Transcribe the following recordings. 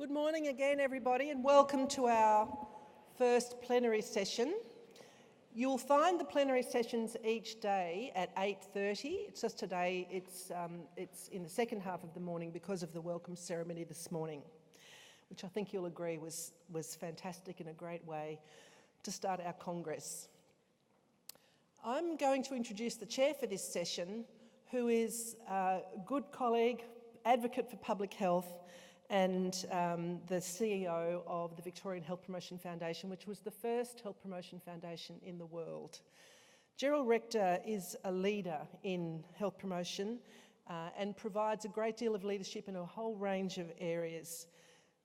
Good morning again, everybody, and welcome to our first plenary session. You'll find the plenary sessions each day at 8:30. It's just today, it's in the second half of the morning because of the welcome ceremony this morning, which I think you'll agree was fantastic and a great way to start our Congress. I'm going to introduce the chair for this session, who is a good colleague, advocate for public health, and the CEO of the Victorian Health Promotion Foundation, which was the first health promotion foundation in the world. Gerald Rector is a leader in health promotion and provides a great deal of leadership in a whole range of areas.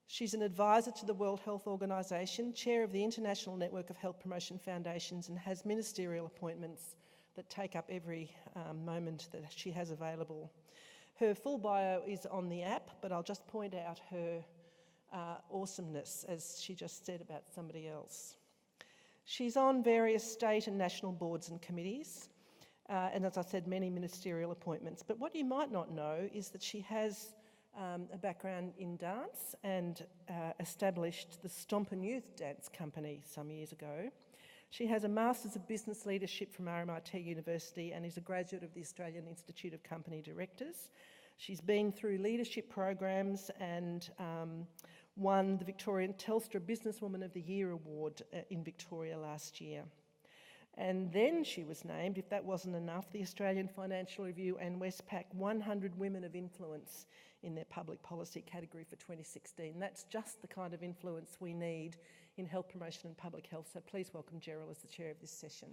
She's an advisor to the World Health Organization, chair of the International Network of Health Promotion Foundations, and has ministerial appointments that take up every moment that she has available. Her full bio is on the app, but I'll just point out her awesomeness, as she just said about somebody else. She's on various state and national boards and committees, and as I said, many ministerial appointments. But what you might not know is that she has a background in dance and established the Stompen Youth Dance Company some years ago. She has a Masters of Business Leadership from RMIT University and is a graduate of the Australian Institute of Company Directors. She's been through leadership programs and won the Victorian Telstra Businesswoman of the Year Award in Victoria last year. And then she was named, if that wasn't enough, the Australian Financial Review and Westpac 100 Women of Influence in their public policy category for 2016. That's just the kind of influence we need in health promotion and public health. So please welcome Gerald as the chair of this session.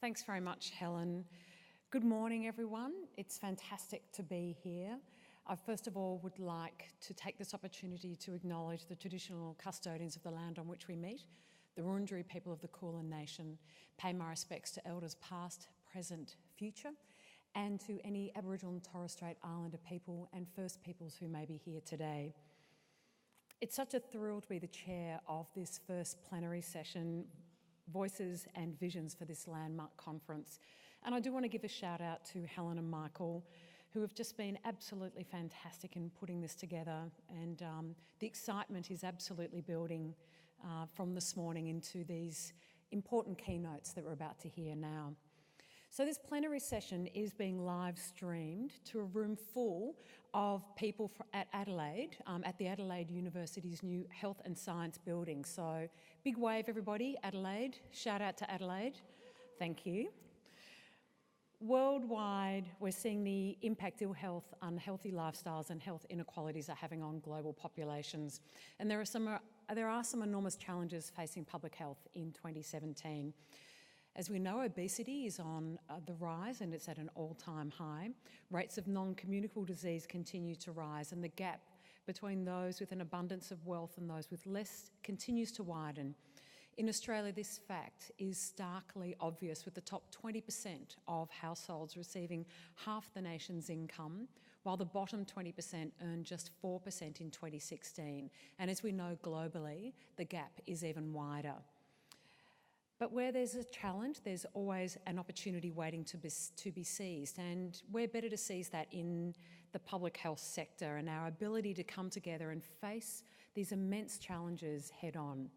Thanks very much, Helen. Good morning, everyone. It's fantastic to be here. I first of all would like to take this opportunity to acknowledge the traditional custodians of the land on which we meet, the Wurundjeri people of the Kulin Nation, pay my respects to elders past, present, future, and to any Aboriginal and Torres Strait Islander people and First Peoples who may be here today. It's such a thrill to be the chair of this first plenary session, Voices and Visions for this landmark conference. And I do want to give a shout out to Helen and Michael, who have just been absolutely fantastic in putting this together, and the excitement is absolutely building from this morning into these important keynotes that we're about to hear now. So this plenary session is being live streamed to a room full of people at Adelaide, at the Adelaide University's new Health and Science building. So big wave everybody, Adelaide. Shout out to Adelaide. Thank you. Worldwide, we're seeing the impact ill health, unhealthy lifestyles and health inequalities are having on global populations. And there are some enormous challenges facing public health in 2017. As we know, obesity is on the rise and it's at an all-time high. Rates of non-communicable disease continue to rise, and the gap between those with an abundance of wealth and those with less continues to widen. In Australia, this fact is starkly obvious, with the top 20% of households receiving half the nation's income, while the bottom 20% earned just 4% in 2016. And as we know globally, the gap is even wider. But where there's a challenge, there's always an opportunity waiting to be seized, and we're better to seize that in the public health sector and our ability to come together and face these immense challenges head on.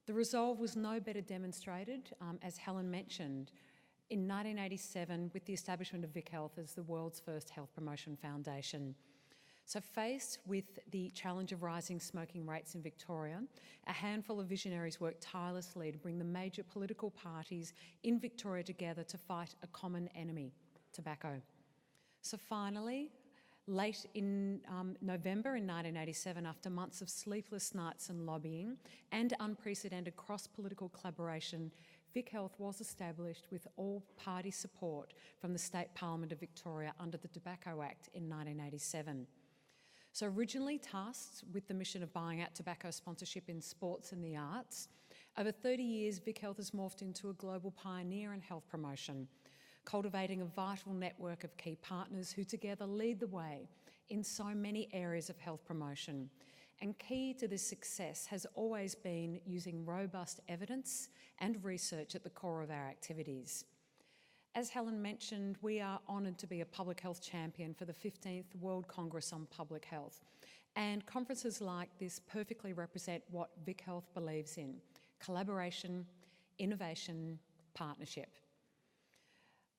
The resolve was no better demonstrated, as Helen mentioned, in 1987 with the establishment of VicHealth as the world's first health promotion foundation. So faced with the challenge of rising smoking rates in Victoria, a handful of visionaries worked tirelessly to bring the major political parties in Victoria together to fight a common enemy, tobacco. So finally, late in November in 1987, after months of sleepless nights and lobbying and unprecedented cross-political collaboration, VicHealth was established with all-party support from the State Parliament of Victoria under the Tobacco Act in 1987. So originally tasked with the mission of buying out tobacco sponsorship in sports and the arts, over 30 years VicHealth has morphed into a global pioneer in health promotion, cultivating a vital network of key partners who together lead the way in so many areas of health promotion. And key to this success has always been using robust evidence and research at the core of our activities. As Helen mentioned, we are honoured to be a public health champion for the 15th World Congress on Public Health. And conferences like this perfectly represent what Vic Health believes in: collaboration, innovation, partnership.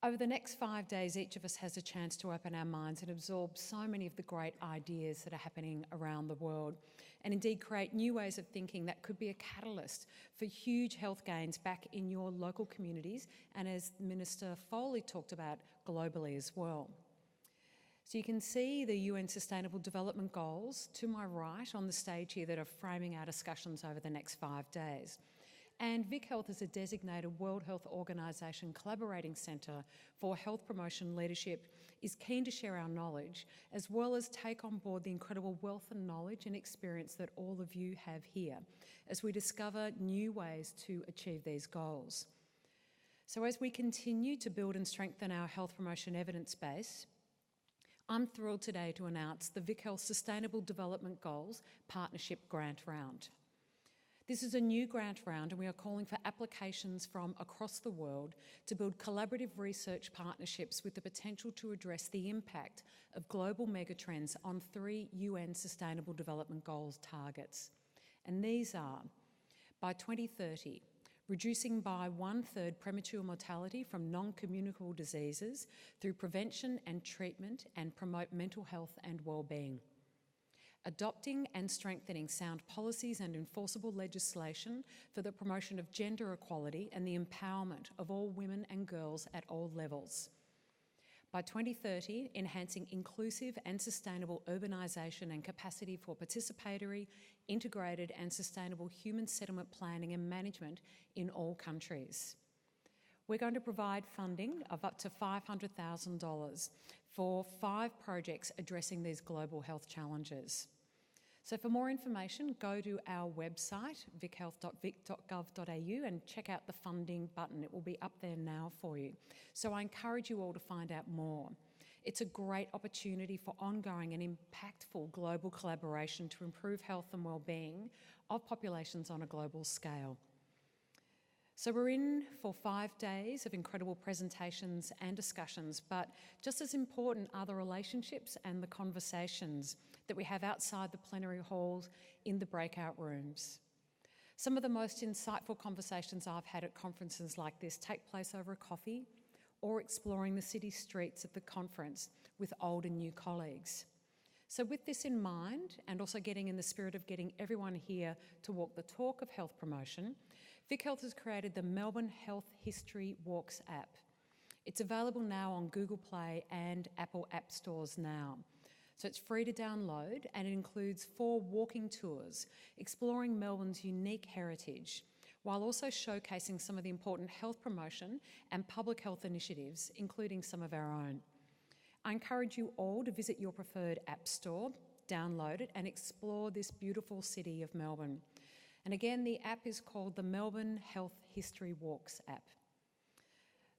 Over the next 5 days, each of us has a chance to open our minds and absorb so many of the great ideas that are happening around the world, and indeed create new ways of thinking that could be a catalyst for huge health gains back in your local communities, and as Minister Foley talked about, globally as well. So you can see the UN Sustainable Development Goals to my right on the stage here that are framing our discussions over the next 5 days. And Vic Health is a designated World Health Organisation collaborating centre for health promotion leadership, is keen to share our knowledge, as well as take on board the incredible wealth and knowledge and experience that all of you have here, as we discover new ways to achieve these goals. So as we continue to build and strengthen our health promotion evidence base, I'm thrilled today to announce the Vic Health Sustainable Development Goals Partnership Grant Round. This is a new grant round, and we are calling for applications from across the world to build collaborative research partnerships with the potential to address the impact of global megatrends on 3 UN Sustainable Development Goals targets. And these are: by 2030, reducing by 1/3 premature mortality from non-communicable diseases through prevention and treatment, and promote mental health and well-being; adopting and strengthening sound policies and enforceable legislation for the promotion of gender equality and the empowerment of all women and girls at all levels; by 2030, enhancing inclusive and sustainable urbanisation and capacity for participatory, integrated and sustainable human settlement planning and management in all countries. We're going to provide funding of up to $500,000 for 5 projects addressing these global health challenges. So for more information, go to our website, vichealth.vic.gov.au, and check out the funding button. It will be up there now for you. So I encourage you all to find out more. It's a great opportunity for ongoing and impactful global collaboration to improve health and well-being of populations on a global scale. So we're in for 5 days of incredible presentations and discussions, but just as important are the relationships and the conversations that we have outside the plenary halls in the breakout rooms. Some of the most insightful conversations I've had at conferences like this take place over a coffee or exploring the city streets at the conference with old and new colleagues. So with this in mind, and also getting in the spirit of getting everyone here to walk the talk of health promotion, Vic Health has created the Melbourne Health History Walks app. It's available now on Google Play and Apple App Stores now. So it's free to download, and it includes 4 walking tours exploring Melbourne's unique heritage, while also showcasing some of the important health promotion and public health initiatives, including some of our own. I encourage you all to visit your preferred app store, download it, and explore this beautiful city of Melbourne. And again, the app is called the Melbourne Health History Walks app.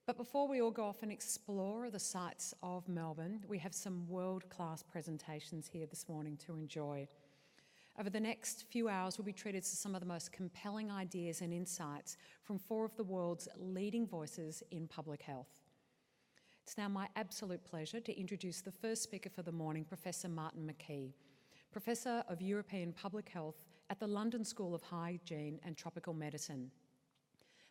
But before we all go off and explore the sights of Melbourne, we have some world-class presentations here this morning to enjoy. Over the next few hours, we'll be treated to some of the most compelling ideas and insights from 4 of the world's leading voices in public health. It's now my absolute pleasure to introduce the first speaker for the morning, Professor Martin McKee, Professor of European Public Health at the London School of Hygiene and Tropical Medicine.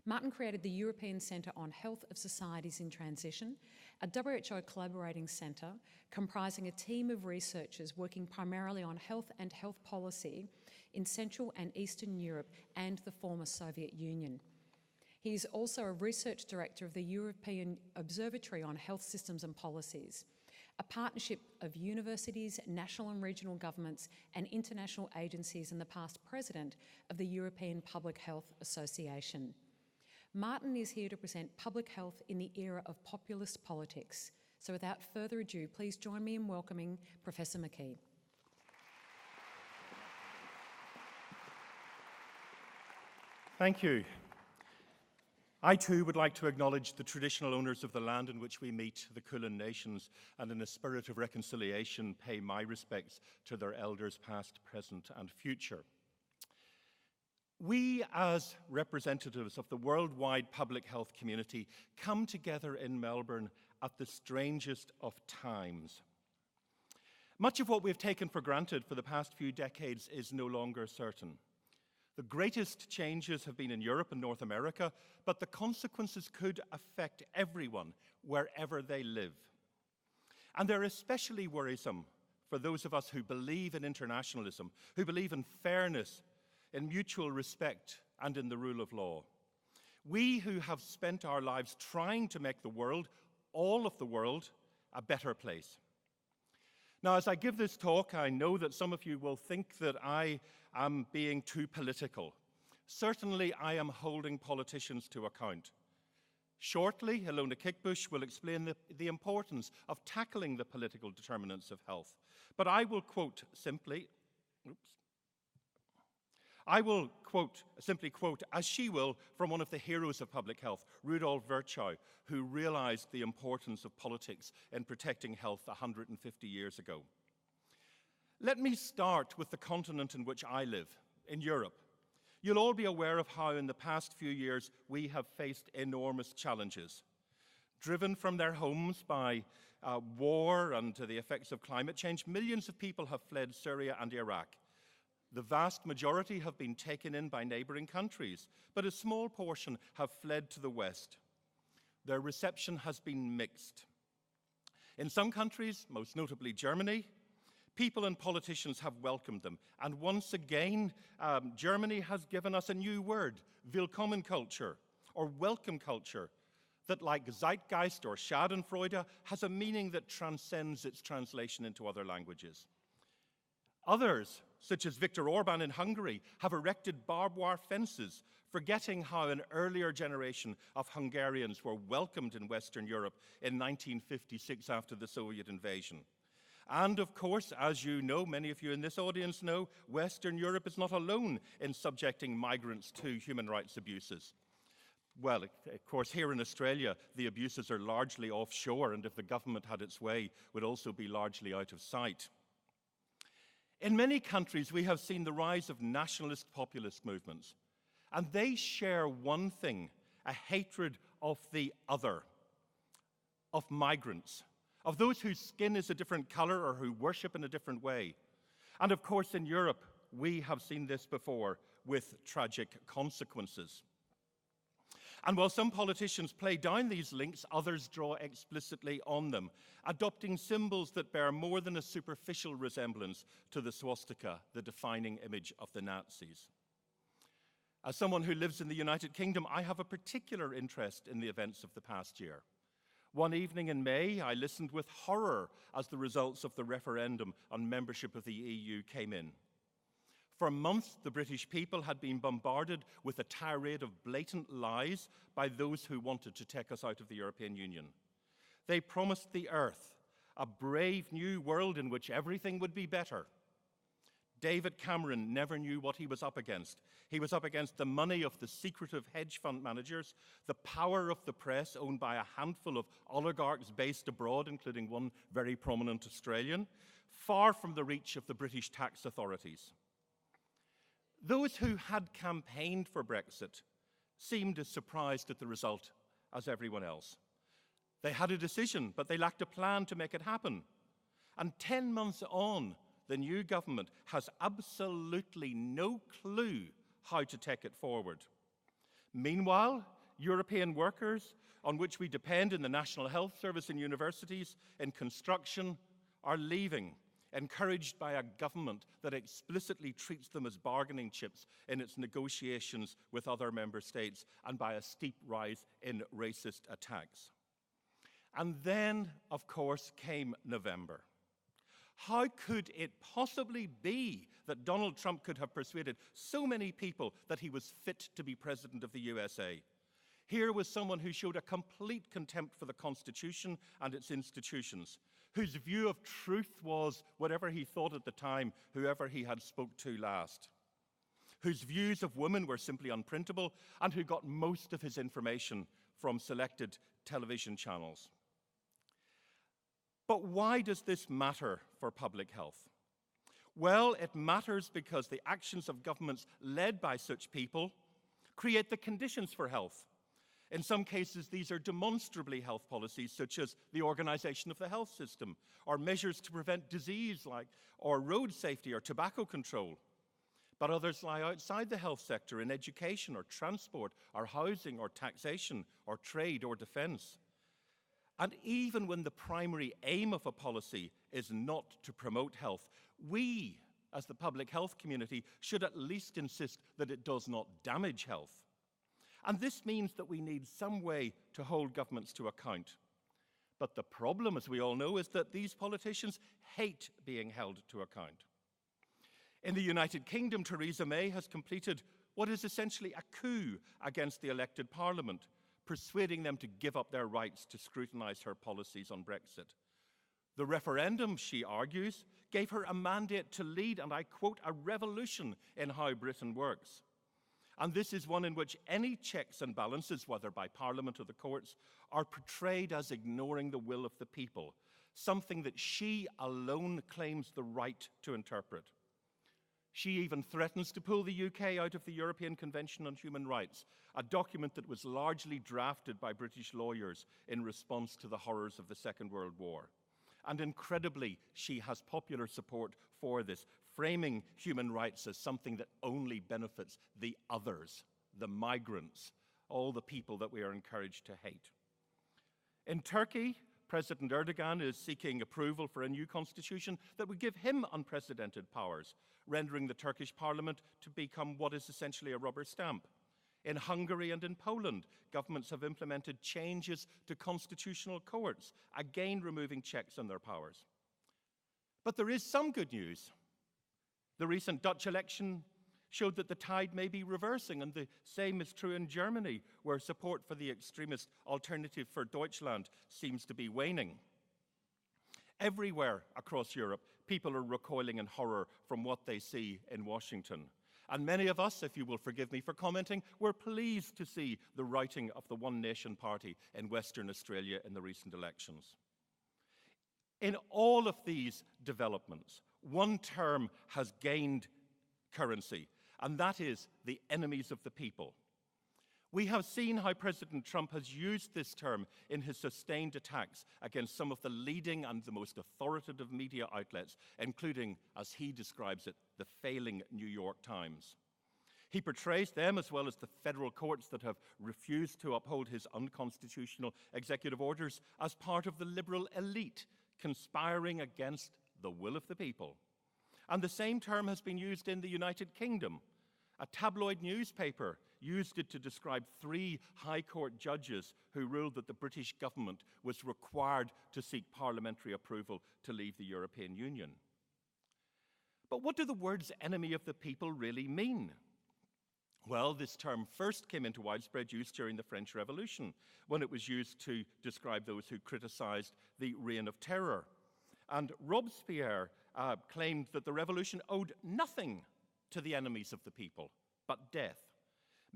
Martin created the European Centre on Health of Societies in Transition, a WHO collaborating centre comprising a team of researchers working primarily on health and health policy in Central and Eastern Europe and the former Soviet Union. He is also a research director of the European Observatory on Health Systems and Policies, a partnership of universities, national and regional governments and international agencies, and the past president of the European Public Health Association. Martin is here to present public health in the era of populist politics. So without further ado, please join me in welcoming Professor McKee. Thank you. I too would like to acknowledge the traditional owners of the land in which we meet, the Kulin Nations, and in a spirit of reconciliation pay my respects to their elders past, present and future. We, as representatives of the worldwide public health community, come together in Melbourne at the strangest of times. Much of what we've taken for granted for the past few decades is no longer certain. The greatest changes have been in Europe and North America, but the consequences could affect everyone, wherever they live. And they're especially worrisome for those of us who believe in internationalism, who believe in fairness, in mutual respect, and in the rule of law. We who have spent our lives trying to make the world, all of the world, a better place. Now, as I give this talk, I know that some of you will think that I am being too political. Certainly, I am holding politicians to account. Shortly, Ilona Kickbush will explain the importance of tackling the political determinants of health. But I will simply quote, as she will, from one of the heroes of public health, Rudolf Virchow, who realized the importance of politics in protecting health 150 years ago. Let me start with the continent in which I live, in Europe. You'll all be aware of how in the past few years we have faced enormous challenges. Driven from their homes by war and the effects of climate change, millions of people have fled Syria and Iraq. The vast majority have been taken in by neighboring countries, but a small portion have fled to the West. Their reception has been mixed. In some countries, most notably Germany, people and politicians have welcomed them. And once again, Germany has given us a new word, Willkommenkultur, or welcome culture, that like Zeitgeist or Schadenfreude has a meaning that transcends its translation into other languages. Others, such as Viktor Orban in Hungary, have erected barbed wire fences, forgetting how an earlier generation of Hungarians were welcomed in Western Europe in 1956 after the Soviet invasion. And of course, as you know, many of you in this audience know, Western Europe is not alone in subjecting migrants to human rights abuses. Well, of course, here in Australia, the abuses are largely offshore, and if the government had its way, would also be largely out of sight. In many countries, we have seen the rise of nationalist populist movements, and they share one thing, a hatred of the other, of migrants, of those whose skin is a different color or who worship in a different way. And of course, in Europe, we have seen this before with tragic consequences. And while some politicians play down these links, others draw explicitly on them, adopting symbols that bear more than a superficial resemblance to the swastika, the defining image of the Nazis. As someone who lives in the United Kingdom, I have a particular interest in the events of the past year. One evening in May, I listened with horror as the results of the referendum on membership of the EU came in. For months, the British people had been bombarded with a tirade of blatant lies by those who wanted to take us out of the European Union. They promised the earth a brave new world in which everything would be better. David Cameron never knew what he was up against. He was up against the money of the secretive hedge fund managers, the power of the press owned by a handful of oligarchs based abroad, including one very prominent Australian, far from the reach of the British tax authorities. Those who had campaigned for Brexit seemed as surprised at the result as everyone else. They had a decision, but they lacked a plan to make it happen. And 10 months on, the new government has absolutely no clue how to take it forward. Meanwhile, European workers, on which we depend in the National Health Service and universities, in construction, are leaving, encouraged by a government that explicitly treats them as bargaining chips in its negotiations with other member states, and by a steep rise in racist attacks. And then, of course, came November. How could it possibly be that Donald Trump could have persuaded so many people that he was fit to be president of the USA? Here was someone who showed a complete contempt for the Constitution and its institutions, whose view of truth was whatever he thought at the time, whoever he had spoke to last, whose views of women were simply unprintable, and who got most of his information from selected television channels. But why does this matter for public health? Well, it matters because the actions of governments led by such people create the conditions for health. In some cases, these are demonstrably health policies, such as the organization of the health system, or measures to prevent disease, or road safety or tobacco control. But others lie outside the health sector in education or transport or housing or taxation or trade or defense. And even when the primary aim of a policy is not to promote health, we, as the public health community, should at least insist that it does not damage health. And this means that we need some way to hold governments to account. But the problem, as we all know, is that these politicians hate being held to account. In the United Kingdom, Theresa May has completed what is essentially a coup against the elected parliament, persuading them to give up their rights to scrutinise her policies on Brexit. The referendum, she argues, gave her a mandate to lead, and I quote, a revolution in how Britain works. And this is one in which any checks and balances, whether by Parliament or the courts, are portrayed as ignoring the will of the people, something that she alone claims the right to interpret. She even threatens to pull the UK out of the European Convention on Human Rights, a document that was largely drafted by British lawyers in response to the horrors of the Second World War. And incredibly, she has popular support for this, framing human rights as something that only benefits the others, the migrants, all the people that we are encouraged to hate. In Turkey, President Erdogan is seeking approval for a new constitution that would give him unprecedented powers, rendering the Turkish parliament to become what is essentially a rubber stamp. In Hungary and in Poland, governments have implemented changes to constitutional courts, again removing checks on their powers. But there is some good news. The recent Dutch election showed that the tide may be reversing, and the same is true in Germany, where support for the extremist Alternative for Deutschland seems to be waning. Everywhere across Europe, people are recoiling in horror from what they see in Washington. And many of us, if you will forgive me for commenting, were pleased to see the routing of the One Nation Party in Western Australia in the recent elections. In all of these developments, one term has gained currency, and that is the enemies of the people. We have seen how President Trump has used this term in his sustained attacks against some of the leading and the most authoritative media outlets, including, as he describes it, the failing New York Times. He portrays them, as well as the federal courts that have refused to uphold his unconstitutional executive orders, as part of the liberal elite conspiring against the will of the people. And the same term has been used in the United Kingdom. A tabloid newspaper used it to describe 3 High Court judges who ruled that the British government was required to seek parliamentary approval to leave the European Union. But what do the words enemy of the people really mean? Well, this term first came into widespread use during the French Revolution, when it was used to describe those who criticized the Reign of Terror. And Robespierre claimed that the revolution owed nothing to the enemies of the people, but death.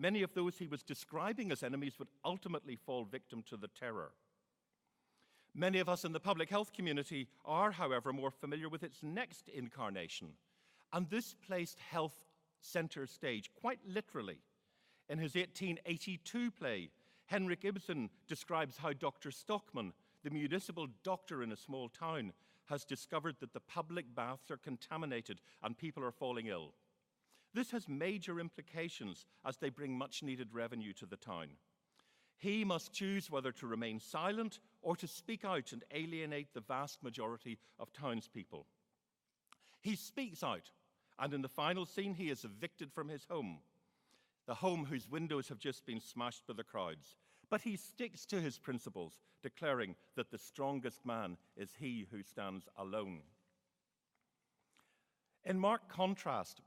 Many of those he was describing as enemies would ultimately fall victim to the terror. Many of us in the public health community are, however, more familiar with its next incarnation, and this placed health center stage, quite literally. In his 1882 play, Henrik Ibsen describes how Dr. Stockman, the municipal doctor in a small town, has discovered that the public baths are contaminated and people are falling ill. This has major implications as they bring much-needed revenue to the town. He must choose whether to remain silent or to speak out and alienate the vast majority of townspeople. He speaks out, and in the final scene, he is evicted from his home, the home whose windows have just been smashed by the crowds. But he sticks to his principles, declaring that the strongest man is he who stands alone. In marked contrast,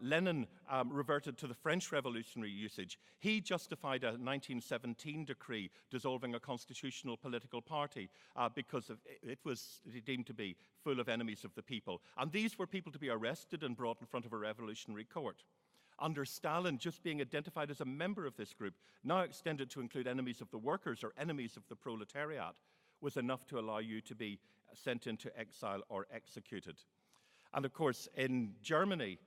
Lenin reverted to the French revolutionary usage. He justified a 1917 decree dissolving a constitutional political party because it was deemed to be full of enemies of the people. And these were people to be arrested and brought in front of a revolutionary court. Under Stalin, just being identified as a member of this group now extended to include enemies of the workers or enemies of the proletariat. was enough to allow you to be sent into exile or executed. And of course, in Germany,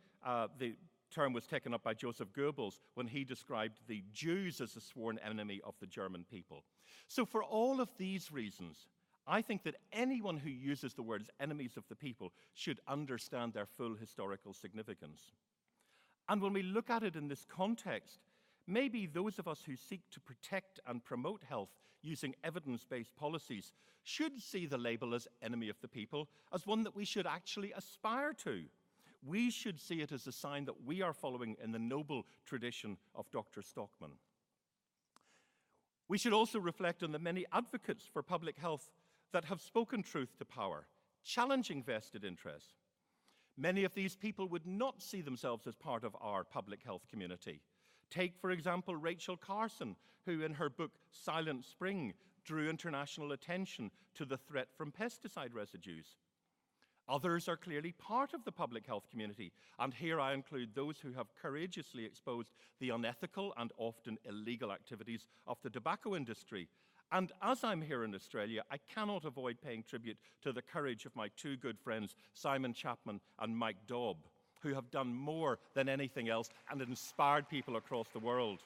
the term was taken up by Joseph Goebbels when he described the Jews as a sworn enemy of the German people. So for all of these reasons, I think that anyone who uses the words enemies of the people should understand their full historical significance. And when we look at it in this context, maybe those of us who seek to protect and promote health using evidence-based policies should see the label as enemy of the people as one that we should actually aspire to. We should see it as a sign that we are following in the noble tradition of Dr. Stockman. We should also reflect on the many advocates for public health that have spoken truth to power, challenging vested interests. Many of these people would not see themselves as part of our public health community. Take, for example, Rachel Carson, who in her book Silent Spring drew international attention to the threat from pesticide residues. Others are clearly part of the public health community, and here I include those who have courageously exposed the unethical and often illegal activities of the tobacco industry. And as I'm here in Australia, I cannot avoid paying tribute to the courage of my two good friends, Simon Chapman and Mike Daub, who have done more than anything else and inspired people across the world.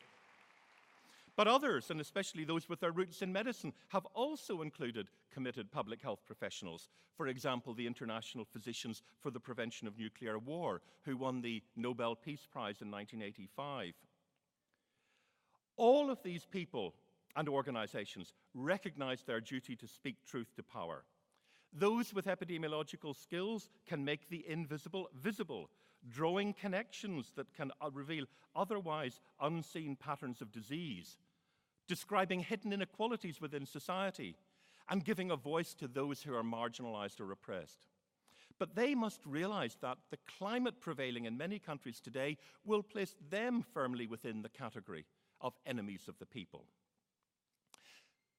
But others, and especially those with their roots in medicine, have also included committed public health professionals. For example, the International Physicians for the Prevention of Nuclear War, who won the Nobel Peace Prize in 1985. All of these people and organizations recognize their duty to speak truth to power. Those with epidemiological skills can make the invisible visible, drawing connections that can reveal otherwise unseen patterns of disease, describing hidden inequalities within society, and giving a voice to those who are marginalized or oppressed. But they must realize that the climate prevailing in many countries today will place them firmly within the category of enemies of the people.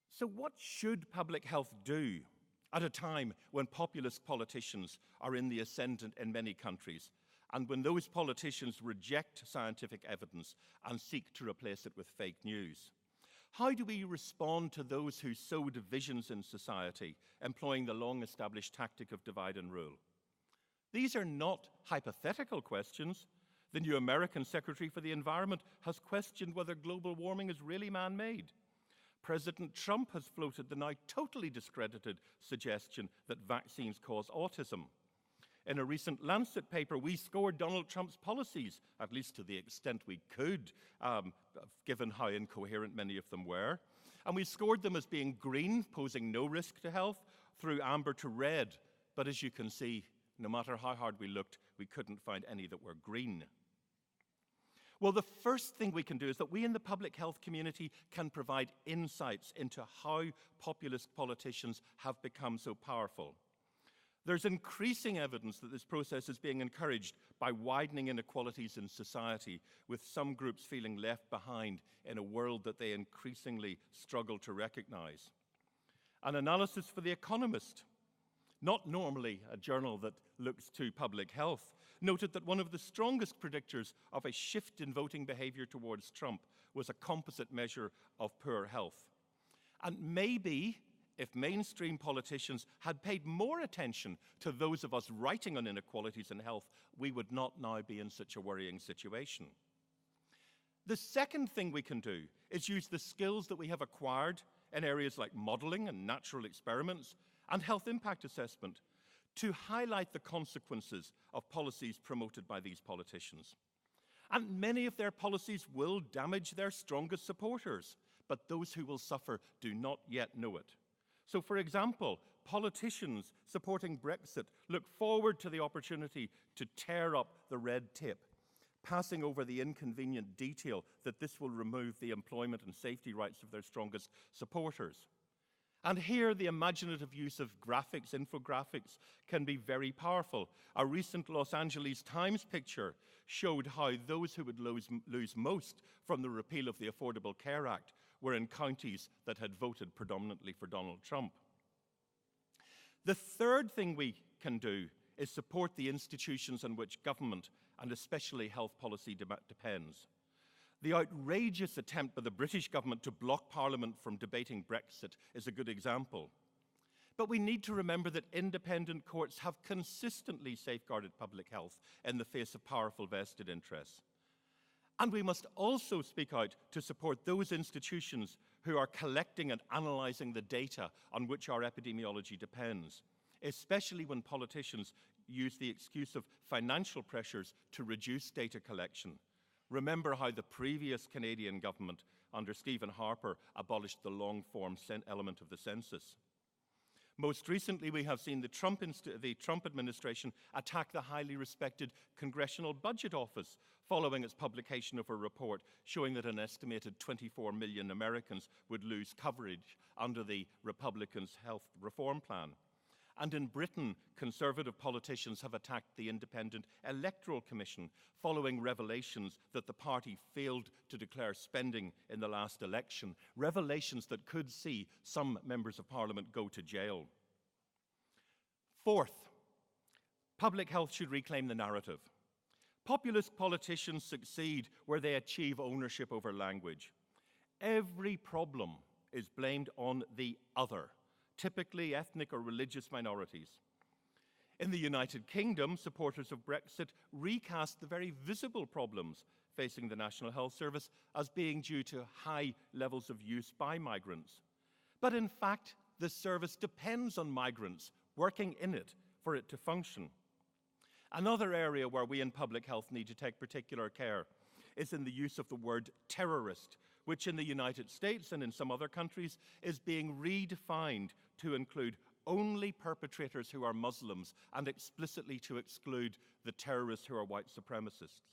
So what should public health do at a time when populist politicians are in the ascendant in many countries, and when those politicians reject scientific evidence and seek to replace it with fake news? How do we respond to those who sow divisions in society, employing the long-established tactic of divide and rule? These are not hypothetical questions. The new American Secretary for the Environment has questioned whether global warming is really man-made. President Trump has floated the now totally discredited suggestion that vaccines cause autism. In a recent Lancet paper, we scored Donald Trump's policies, at least to the extent we could, given how incoherent many of them were. And we scored them as being green, posing no risk to health, through amber to red. But as you can see, no matter how hard we looked, we couldn't find any that were green. Well, the first thing we can do is that we in the public health community can provide insights into how populist politicians have become so powerful. There's increasing evidence that this process is being encouraged by widening inequalities in society, with some groups feeling left behind in a world that they increasingly struggle to recognize. An analysis for The Economist, not normally a journal that looks to public health, noted that one of the strongest predictors of a shift in voting behavior towards Trump was a composite measure of poor health. And maybe if mainstream politicians had paid more attention to those of us writing on inequalities in health, we would not now be in such a worrying situation. The second thing we can do is use the skills that we have acquired in areas like modeling and natural experiments and health impact assessment to highlight the consequences of policies promoted by these politicians. And many of their policies will damage their strongest supporters, but those who will suffer do not yet know it. So, for example, politicians supporting Brexit look forward to the opportunity to tear up the red tape, passing over the inconvenient detail that this will remove the employment and safety rights of their strongest supporters. And here, the imaginative use of graphics, infographics, can be very powerful. A recent Los Angeles Times picture showed how those who would lose most from the repeal of the Affordable Care Act were in counties that had voted predominantly for Donald Trump. The third thing we can do is support the institutions on which government, and especially health policy, depends. The outrageous attempt by the British government to block Parliament from debating Brexit is a good example. But we need to remember that independent courts have consistently safeguarded public health in the face of powerful vested interests. And we must also speak out to support those institutions who are collecting and analysing the data on which our epidemiology depends, especially when politicians use the excuse of financial pressures to reduce data collection. Remember how the previous Canadian government under Stephen Harper abolished the long-form element of the census. Most recently, we have seen the Trump administration attack the highly respected Congressional Budget Office following its publication of a report showing that an estimated 24 million Americans would lose coverage under the Republicans' health reform plan. And in Britain, Conservative politicians have attacked the Independent Electoral Commission following revelations that the party failed to declare spending in the last election, revelations that could see some members of Parliament go to jail. Fourth, public health should reclaim the narrative. Populist politicians succeed where they achieve ownership over language. Every problem is blamed on the other, typically ethnic or religious minorities. In the United Kingdom, supporters of Brexit recast the very visible problems facing the National Health Service as being due to high levels of use by migrants. But in fact, the service depends on migrants working in it for it to function. Another area where we in public health need to take particular care is in the use of the word terrorist, which in the United States and in some other countries is being redefined to include only perpetrators who are Muslims and explicitly to exclude the terrorists who are white supremacists.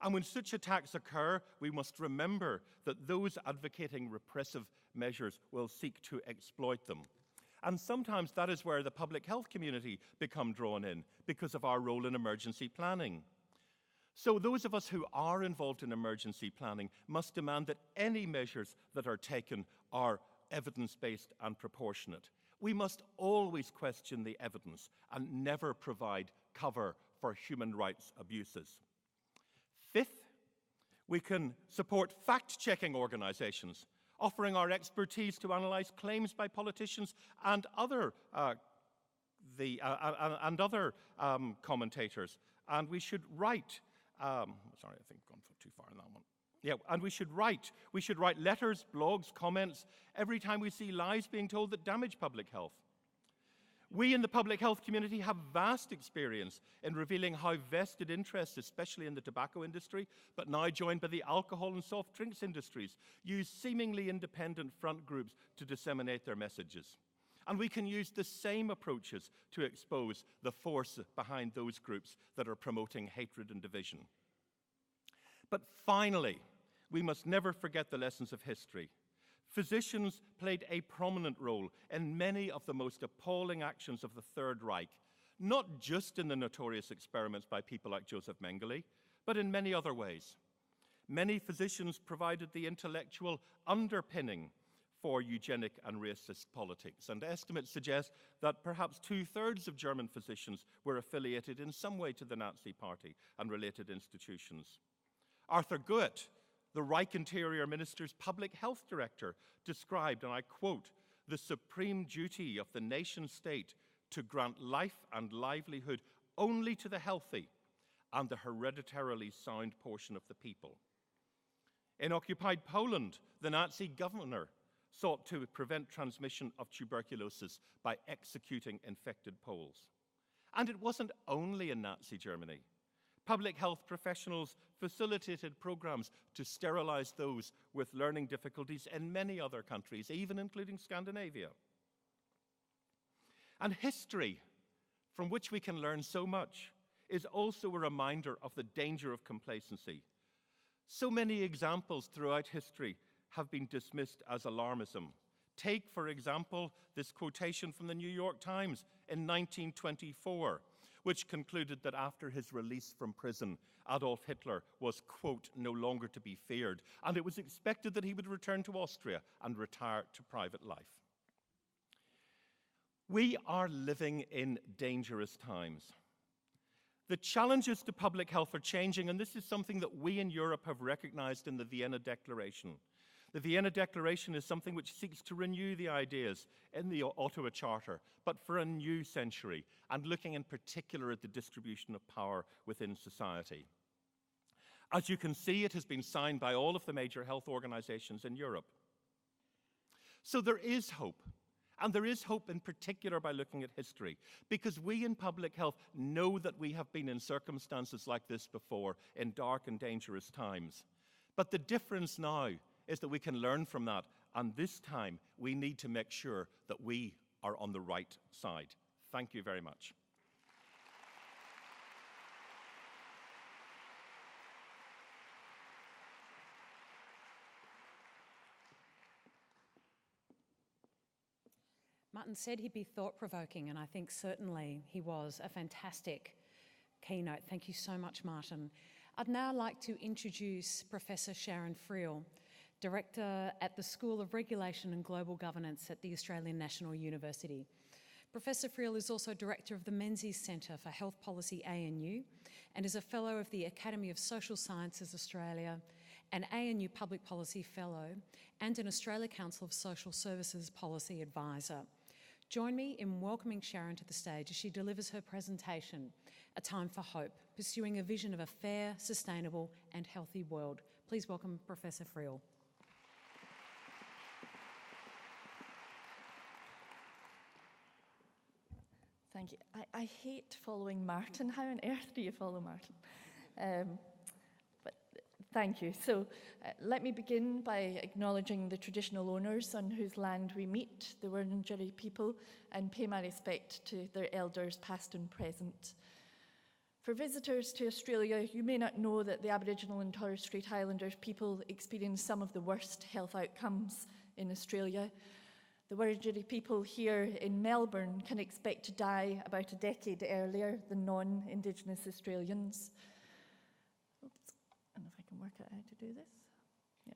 And when such attacks occur, we must remember that those advocating repressive measures will seek to exploit them. And sometimes that is where the public health community become drawn in because of our role in emergency planning. So those of us who are involved in emergency planning must demand that any measures that are taken are evidence-based and proportionate. We must always question the evidence and never provide cover for human rights abuses. Fifth, we can support fact-checking organizations, offering our expertise to analyze claims by politicians and other commentators. And we should write, sorry, I think I've gone too far on that one. Yeah, and we should write letters, blogs, comments every time we see lies being told that damage public health. We in the public health community have vast experience in revealing how vested interests, especially in the tobacco industry, but now joined by the alcohol and soft drinks industries, use seemingly independent front groups to disseminate their messages. And we can use the same approaches to expose the force behind those groups that are promoting hatred and division. But finally, we must never forget the lessons of history. Physicians played a prominent role in many of the most appalling actions of the Third Reich, not just in the notorious experiments by people like Joseph Mengele, but in many other ways. Many physicians provided the intellectual underpinning for eugenic and racist politics, and estimates suggest that perhaps 2/3 of German physicians were affiliated in some way to the Nazi Party and related institutions. Arthur Goethe, the Reich Interior Minister's public health director, described, and I quote, "the supreme duty of the nation state to grant life and livelihood only to the healthy and the hereditarily sound portion of the people." In occupied Poland, the Nazi governor sought to prevent transmission of tuberculosis by executing infected Poles. And it wasn't only in Nazi Germany. Public health professionals facilitated programs to sterilize those with learning difficulties in many other countries, even including Scandinavia. And history, from which we can learn so much, is also a reminder of the danger of complacency. So many examples throughout history have been dismissed as alarmism. Take, for example, this quotation from the New York Times in 1924, which concluded that after his release from prison, Adolf Hitler was, quote, no longer to be feared, and it was expected that he would return to Austria and retire to private life. We are living in dangerous times. The challenges to public health are changing, and this is something that we in Europe have recognized in the Vienna Declaration. The Vienna Declaration is something which seeks to renew the ideas in the Ottawa Charter, but for a new century, and looking in particular at the distribution of power within society. As you can see, it has been signed by all of the major health organizations in Europe. So there is hope. And there is hope in particular by looking at history, because we in public health know that we have been in circumstances like this before, in dark and dangerous times. But the difference now is that we can learn from that, and this time we need to make sure that we are on the right side. Thank you very much. Martin said he'd be thought-provoking, and I think certainly he was. A fantastic keynote. Thank you so much, Martin. I'd now like to introduce Professor Sharon Frill, Director at the School of Regulation and Global Governance at the Australian National University. Professor Frill is also Director of the Menzies Centre for Health Policy ANU and is a Fellow of the Academy of Social Sciences Australia, an ANU Public Policy Fellow and an Australia Council of Social Services Policy Advisor. Join me in welcoming Sharon to the stage as she delivers her presentation, A Time for Hope, Pursuing a Vision of a Fair, Sustainable and Healthy World. Please welcome Professor Frill. Thank you. I hate following Martin. How on earth do you follow Martin? But thank you. So let me begin by acknowledging the traditional owners on whose land we meet, the Wurundjeri people, and pay my respect to their elders past and present. For visitors to Australia, you may not know that the Aboriginal and Torres Strait Islanders people experience some of the worst health outcomes in Australia. The Wurundjeri people here in Melbourne can expect to die about a decade earlier than non-Indigenous Australians. Oops, I don't know if I can work out how to do this. Yeah.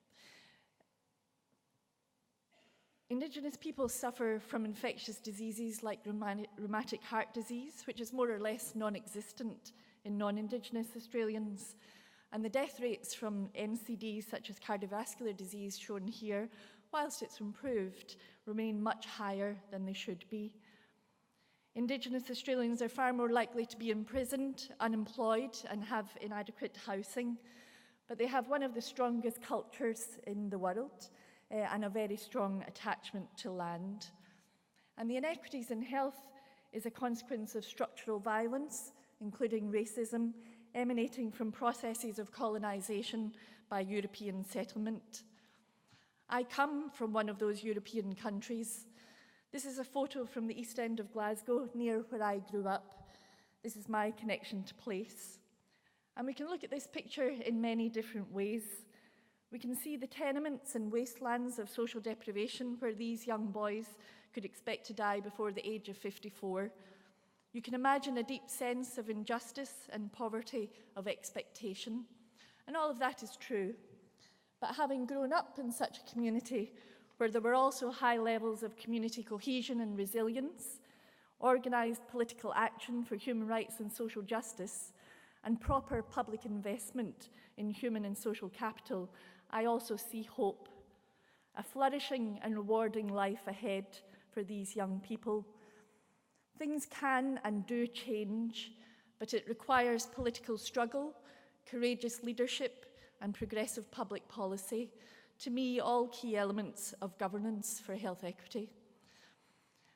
Indigenous people suffer from infectious diseases like rheumatic heart disease, which is more or less non-existent in non-Indigenous Australians. And the death rates from NCDs such as cardiovascular disease shown here, whilst it's improved, remain much higher than they should be. Indigenous Australians are far more likely to be imprisoned, unemployed, and have inadequate housing, but they have one of the strongest cultures in the world and a very strong attachment to land. And the inequities in health is a consequence of structural violence, including racism, emanating from processes of colonisation by European settlement. I come from one of those European countries. This is a photo from the East End of Glasgow, near where I grew up. This is my connection to place. And we can look at this picture in many different ways. We can see the tenements and wastelands of social deprivation where these young boys could expect to die before the age of 54. You can imagine a deep sense of injustice and poverty of expectation. And all of that is true. But having grown up in such a community where there were also high levels of community cohesion and resilience, organised political action for human rights and social justice, and proper public investment in human and social capital, I also see hope. A flourishing and rewarding life ahead for these young people. Things can and do change, but it requires political struggle, courageous leadership, and progressive public policy, to me, all key elements of governance for health equity.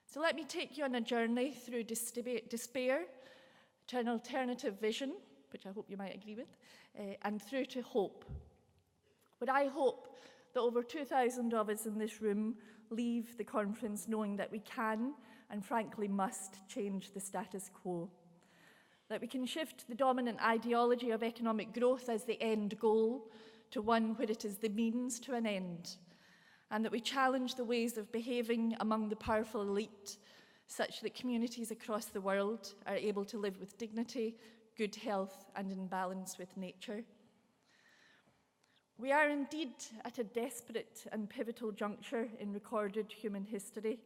So let me take you on a journey through despair to an alternative vision, which I hope you might agree with, and through to hope. But I hope that over 2,000 of us in this room leave the conference knowing that we can, and frankly must, change the status quo. That we can shift the dominant ideology of economic growth as the end goal to one where it is the means to an end, and that we challenge the ways of behaving among the powerful elite such that communities across the world are able to live with dignity, good health, and in balance with nature. We are indeed at a desperate and pivotal juncture in recorded human history.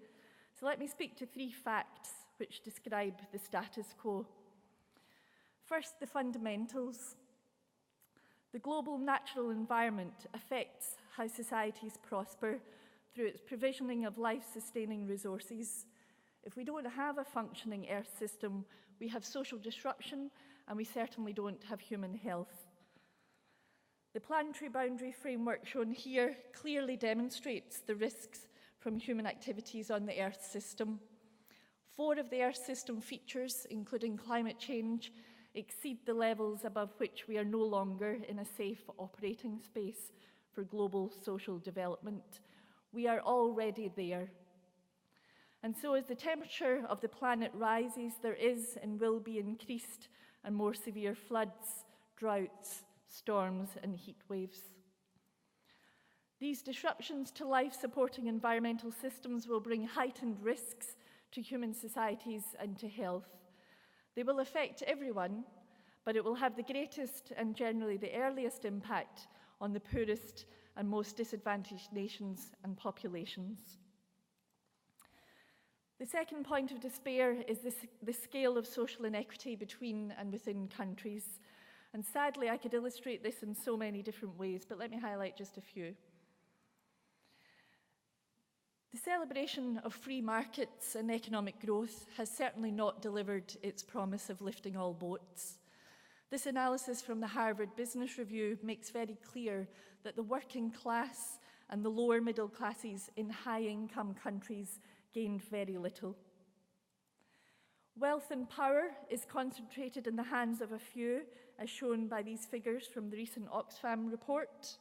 So let me speak to 3 facts which describe the status quo. First, the fundamentals. The global natural environment affects how societies prosper through its provisioning of life-sustaining resources. If we don't have a functioning Earth system, we have social disruption, and we certainly don't have human health. The planetary boundary framework shown here clearly demonstrates the risks from human activities on the Earth system. 4 of the Earth system features, including climate change, exceed the levels above which we are no longer in a safe operating space for global social development. We are already there. And so as the temperature of the planet rises, there is and will be increased and more severe floods, droughts, storms, and heat waves. These disruptions to life-supporting environmental systems will bring heightened risks to human societies and to health. They will affect everyone, but it will have the greatest and generally the earliest impact on the poorest and most disadvantaged nations and populations. The second point of despair is the scale of social inequity between and within countries. And sadly, I could illustrate this in so many different ways, but let me highlight just a few. The celebration of free markets and economic growth has certainly not delivered its promise of lifting all boats. This analysis from the Harvard Business Review makes very clear that the working class and the lower middle classes in high-income countries gained very little. Wealth and power is concentrated in the hands of a few, as shown by these figures from the recent Oxfam report.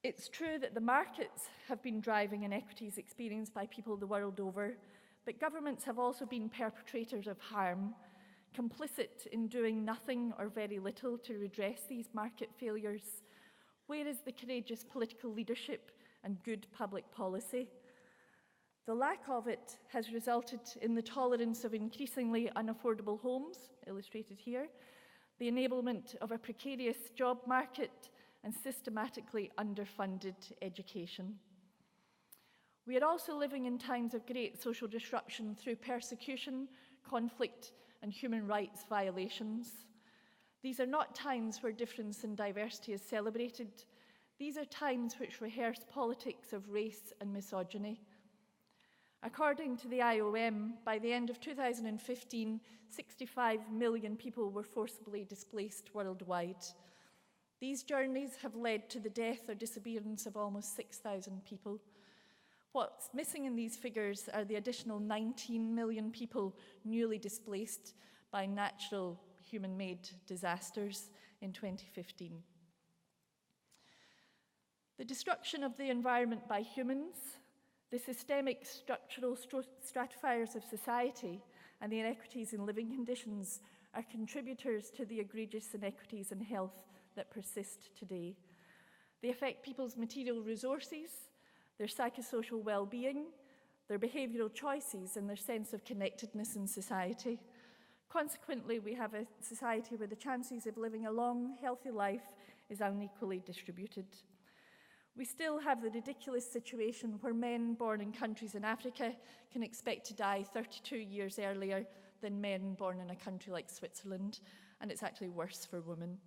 It's true that the markets have been driving inequities experienced by people the world over, but governments have also been perpetrators of harm, complicit in doing nothing or very little to redress these market failures. Where is the courageous political leadership and good public policy? The lack of it has resulted in the tolerance of increasingly unaffordable homes, illustrated here, the enablement of a precarious job market, and systematically underfunded education. We are also living in times of great social disruption through persecution, conflict, and human rights violations. These are not times where difference and diversity is celebrated. These are times which rehearse politics of race and misogyny. According to the IOM, by the end of 2015, 65 million people were forcibly displaced worldwide. These journeys have led to the death or disappearance of almost 6,000 people. What's missing in these figures are the additional 19 million people newly displaced by natural human-made disasters in 2015. The destruction of the environment by humans, the systemic structural stratifiers of society, and the inequities in living conditions are contributors to the egregious inequities in health that persist today. They affect people's material resources, their psychosocial well-being, their behavioural choices, and their sense of connectedness in society. Consequently, we have a society where the chances of living a long, healthy life is unequally distributed. We still have the ridiculous situation where men born in countries in Africa can expect to die 32 years earlier than men born in a country like Switzerland, and it's actually worse for women.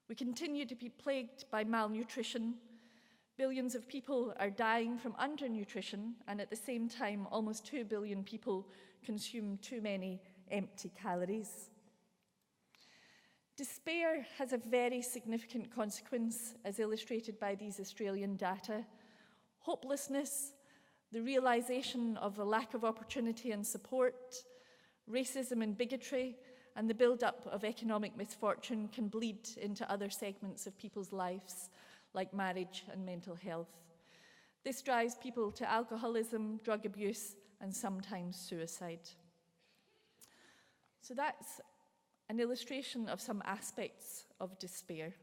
We continue to be plagued by malnutrition. Billions of people are dying from undernutrition, and at the same time, almost 2 billion people consume too many empty calories. Despair has a very significant consequence, as illustrated by these Australian data. Hopelessness, the realisation of a lack of opportunity and support, racism and bigotry, and the build-up of economic misfortune can bleed into other segments of people's lives, like marriage and mental health. This drives people to alcoholism, drug abuse, and sometimes suicide. So that's an illustration of some aspects of despair.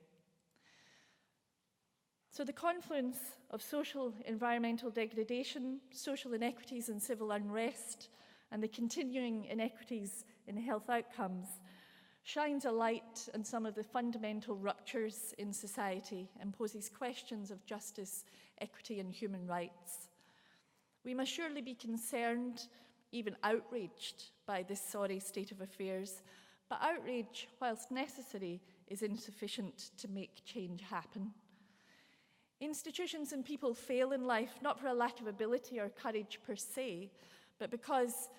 So the confluence of social environmental degradation, social inequities and civil unrest, and the continuing inequities in health outcomes shines a light on some of the fundamental ruptures in society and poses questions of justice, equity, and human rights. We must surely be concerned, even outraged, by this sorry state of affairs, but outrage, whilst necessary, is insufficient to make change happen. Institutions and people fail in life not for a lack of ability or courage per se, but because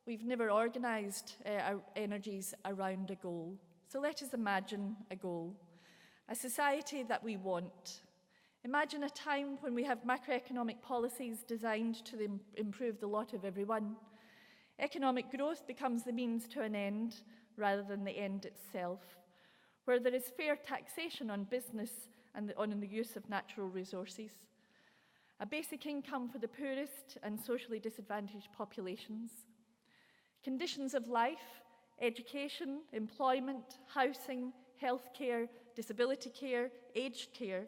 we've never organised our energies around a goal. So let us imagine a goal, a society that we want. Imagine a time when we have macroeconomic policies designed to improve the lot of everyone. Economic growth becomes the means to an end rather than the end itself, where there is fair taxation on business and on the use of natural resources, a basic income for the poorest and socially disadvantaged populations, conditions of life, education, employment, housing, healthcare, disability care, aged care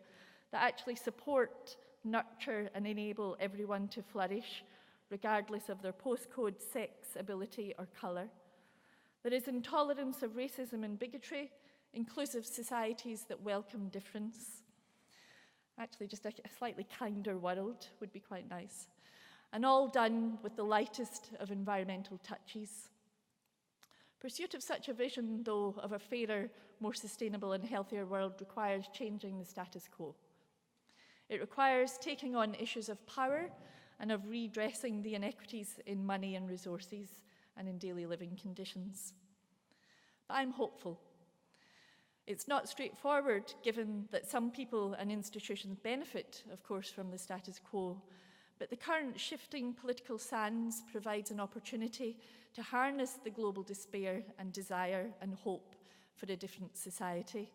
that actually support, nurture and enable everyone to flourish, regardless of their postcode, sex, ability or colour. There is intolerance of racism and bigotry, inclusive societies that welcome difference. Actually, just a slightly kinder world would be quite nice. And all done with the lightest of environmental touches. Pursuit of such a vision, though, of a fairer, more sustainable and healthier world requires changing the status quo. It requires taking on issues of power and of redressing the inequities in money and resources and in daily living conditions. But I'm hopeful. It's not straightforward, given that some people and institutions benefit, of course, from the status quo, but the current shifting political sands provides an opportunity to harness the global despair and desire and hope for a different society.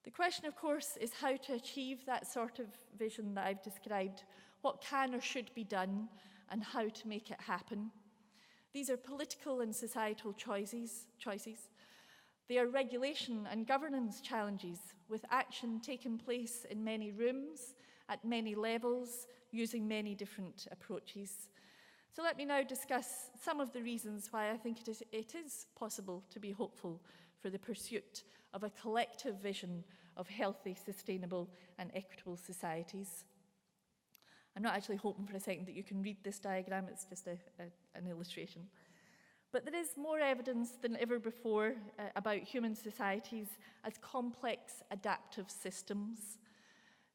The question, of course, is how to achieve that sort of vision that I've described, what can or should be done, and how to make it happen. These are political and societal choices. They are regulation and governance challenges, with action taking place in many rooms, at many levels, using many different approaches. So let me now discuss some of the reasons why I think it is possible to be hopeful for the pursuit of a collective vision of healthy, sustainable and equitable societies. I'm not actually hoping for a second that you can read this diagram, it's just an illustration. But there is more evidence than ever before about human societies as complex adaptive systems.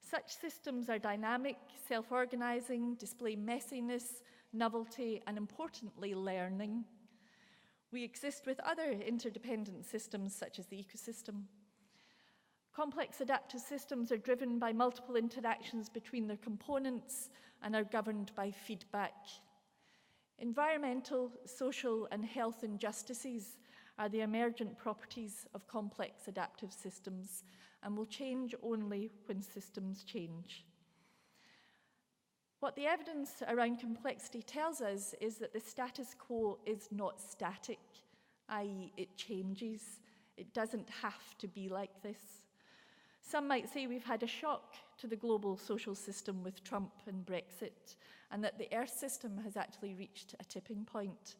Such systems are dynamic, self-organising, display messiness, novelty, and importantly, learning. We exist with other interdependent systems, such as the ecosystem. Complex adaptive systems are driven by multiple interactions between their components and are governed by feedback. Environmental, social, and health injustices are the emergent properties of complex adaptive systems and will change only when systems change. What the evidence around complexity tells us is that the status quo is not static, i.e., it changes. It doesn't have to be like this. Some might say we've had a shock to the global social system with Trump and Brexit, and that the Earth system has actually reached a tipping point.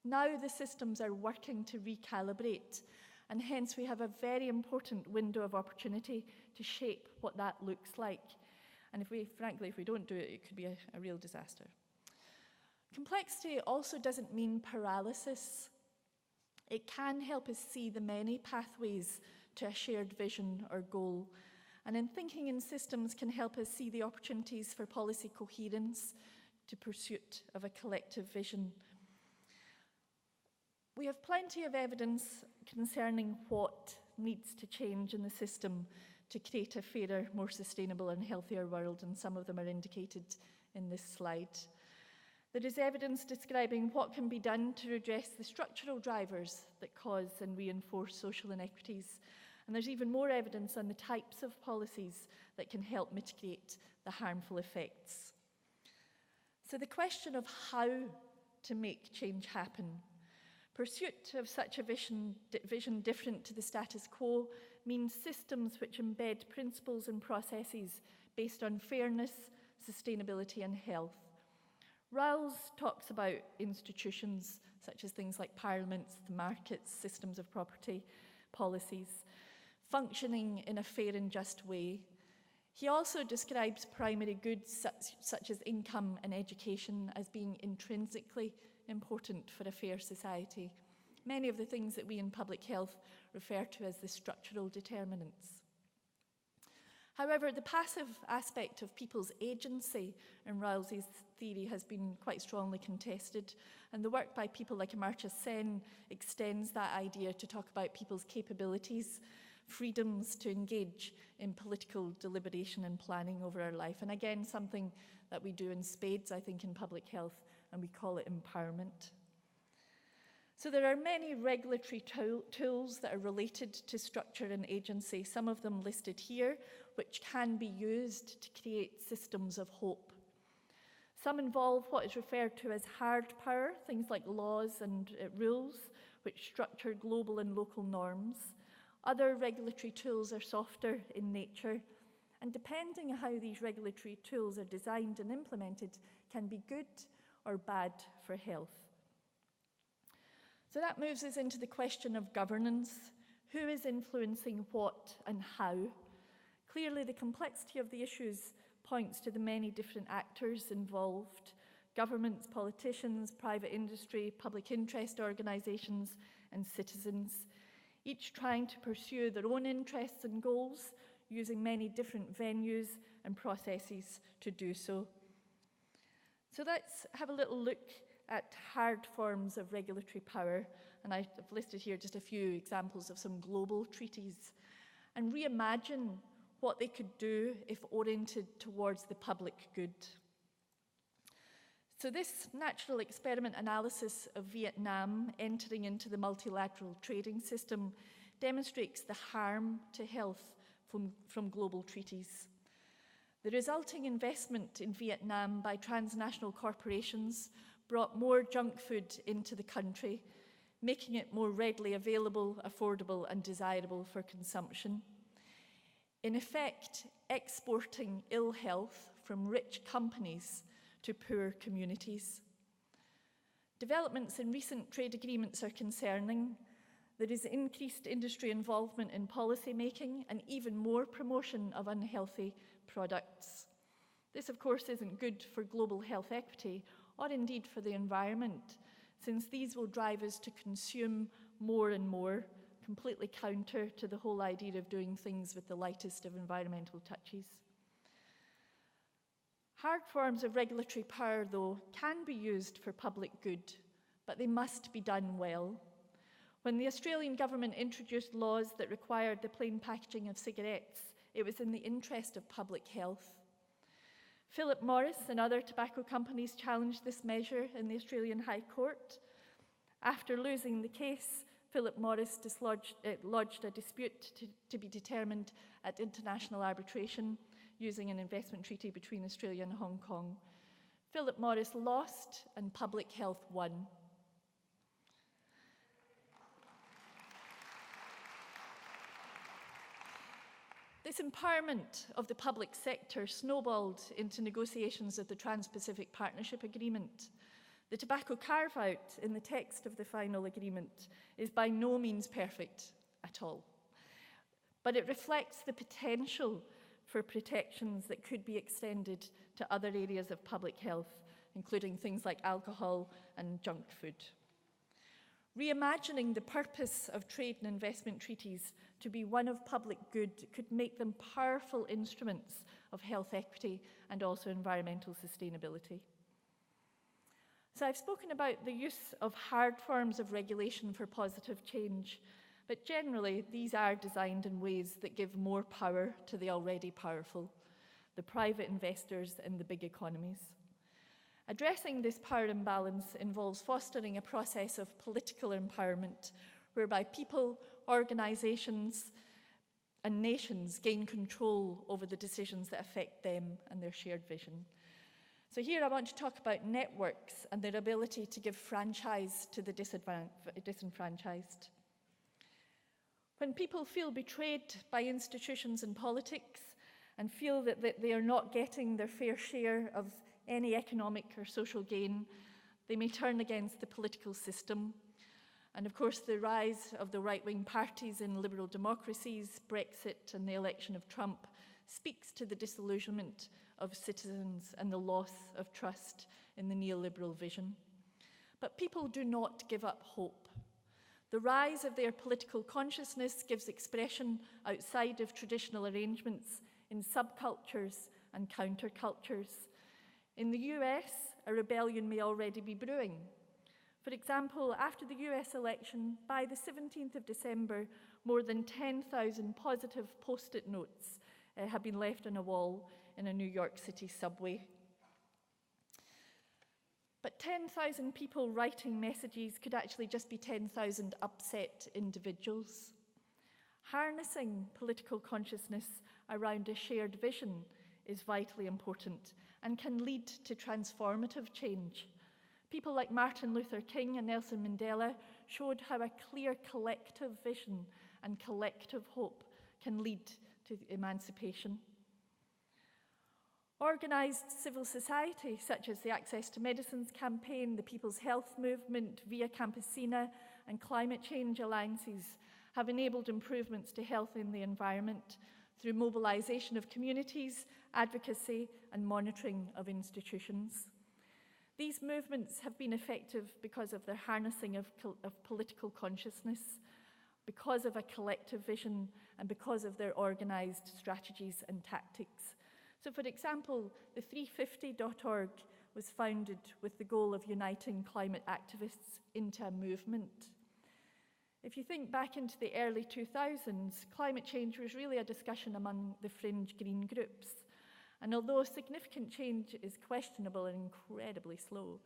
Now the systems are working to recalibrate, and hence we have a very important window of opportunity to shape what that looks like. And if we don't do it, it could be a real disaster. Complexity also doesn't mean paralysis. It can help us see the many pathways to a shared vision or goal, and in thinking in systems can help us see the opportunities for policy coherence to pursuit of a collective vision. We have plenty of evidence concerning what needs to change in the system to create a fairer, more sustainable and healthier world, and some of them are indicated in this slide. There is evidence describing what can be done to redress the structural drivers that cause and reinforce social inequities. And there's even more evidence on the types of policies that can help mitigate the harmful effects. So the question of how to make change happen. Pursuit of such a vision different to the status quo means systems which embed principles and processes based on fairness, sustainability and health. Rawls talks about institutions such as things like parliaments, the markets, systems of property, policies, functioning in a fair and just way. He also describes primary goods such as income and education as being intrinsically important for a fair society. Many of the things that we in public health refer to as the structural determinants. However, the passive aspect of people's agency in Rawls's theory has been quite strongly contested, and the work by people like Amartya Sen extends that idea to talk about people's capabilities, freedoms to engage in political deliberation and planning over our life. And again, something that we do in spades, I think, in public health, and we call it empowerment. So there are many regulatory tools that are related to structure and agency, some of them listed here, which can be used to create systems of hope. Some involve what is referred to as hard power, things like laws and rules, which structure global and local norms. Other regulatory tools are softer in nature, and depending on how these regulatory tools are designed and implemented, can be good or bad for health. So that moves us into the question of governance. Who is influencing what and how? Clearly, the complexity of the issues points to the many different actors involved: governments, politicians, private industry, public interest organisations, and citizens, each trying to pursue their own interests and goals, using many different venues and processes to do so. So let's have a little look at hard forms of regulatory power, and I've listed here just a few examples of some global treaties, and reimagine what they could do if oriented towards the public good. So this natural experiment analysis of Vietnam entering into the multilateral trading system demonstrates the harm to health from global treaties. The resulting investment in Vietnam by transnational corporations brought more junk food into the country, making it more readily available, affordable, and desirable for consumption. In effect, exporting ill health from rich companies to poor communities. Developments in recent trade agreements are concerning. There is increased industry involvement in policy making and even more promotion of unhealthy products. This, of course, isn't good for global health equity or indeed for the environment, since these will drive us to consume more and more, completely counter to the whole idea of doing things with the lightest of environmental touches. Hard forms of regulatory power, though, can be used for public good, but they must be done well. When the Australian government introduced laws that required the plain packaging of cigarettes, it was in the interest of public health. Philip Morris and other tobacco companies challenged this measure in the Australian High Court. After losing the case, Philip Morris lodged a dispute to be determined at international arbitration using an investment treaty between Australia and Hong Kong. Philip Morris lost and public health won. This empowerment of the public sector snowballed into negotiations of the Trans-Pacific Partnership Agreement. The tobacco carve-out in the text of the final agreement is by no means perfect at all, but it reflects the potential for protections that could be extended to other areas of public health, including things like alcohol and junk food. Reimagining the purpose of trade and investment treaties to be one of public good could make them powerful instruments of health equity and also environmental sustainability. So I've spoken about the use of hard forms of regulation for positive change, but generally these are designed in ways that give more power to the already powerful, the private investors and the big economies. Addressing this power imbalance involves fostering a process of political empowerment whereby people, organisations and nations gain control over the decisions that affect them and their shared vision. So here I want to talk about networks and their ability to give franchise to the disenfranchised. When people feel betrayed by institutions and politics and feel that they are not getting their fair share of any economic or social gain, they may turn against the political system. And of course, the rise of the right-wing parties in liberal democracies, Brexit and the election of Trump speaks to the disillusionment of citizens and the loss of trust in the neoliberal vision. But people do not give up hope. The rise of their political consciousness gives expression outside of traditional arrangements in subcultures and countercultures. In the US, a rebellion may already be brewing. For example, after the US election, by the 17th of December, more than 10,000 positive post-it notes have been left on a wall in a New York City subway. But 10,000 people writing messages could actually just be 10,000 upset individuals. Harnessing political consciousness around a shared vision is vitally important and can lead to transformative change. People like Martin Luther King and Nelson Mandela showed how a clear collective vision and collective hope can lead to emancipation. Organised civil society, such as the Access to Medicines campaign, the People's Health Movement, Via Campesina, and climate change alliances, have enabled improvements to health in the environment through mobilisation of communities, advocacy, and monitoring of institutions. These movements have been effective because of their harnessing of political consciousness, because of a collective vision, and because of their organised strategies and tactics. So, for example, the 350.org was founded with the goal of uniting climate activists into a movement. If you think back into the early 2000s, climate change was really a discussion among the fringe green groups. And although significant change is questionable and incredibly slow,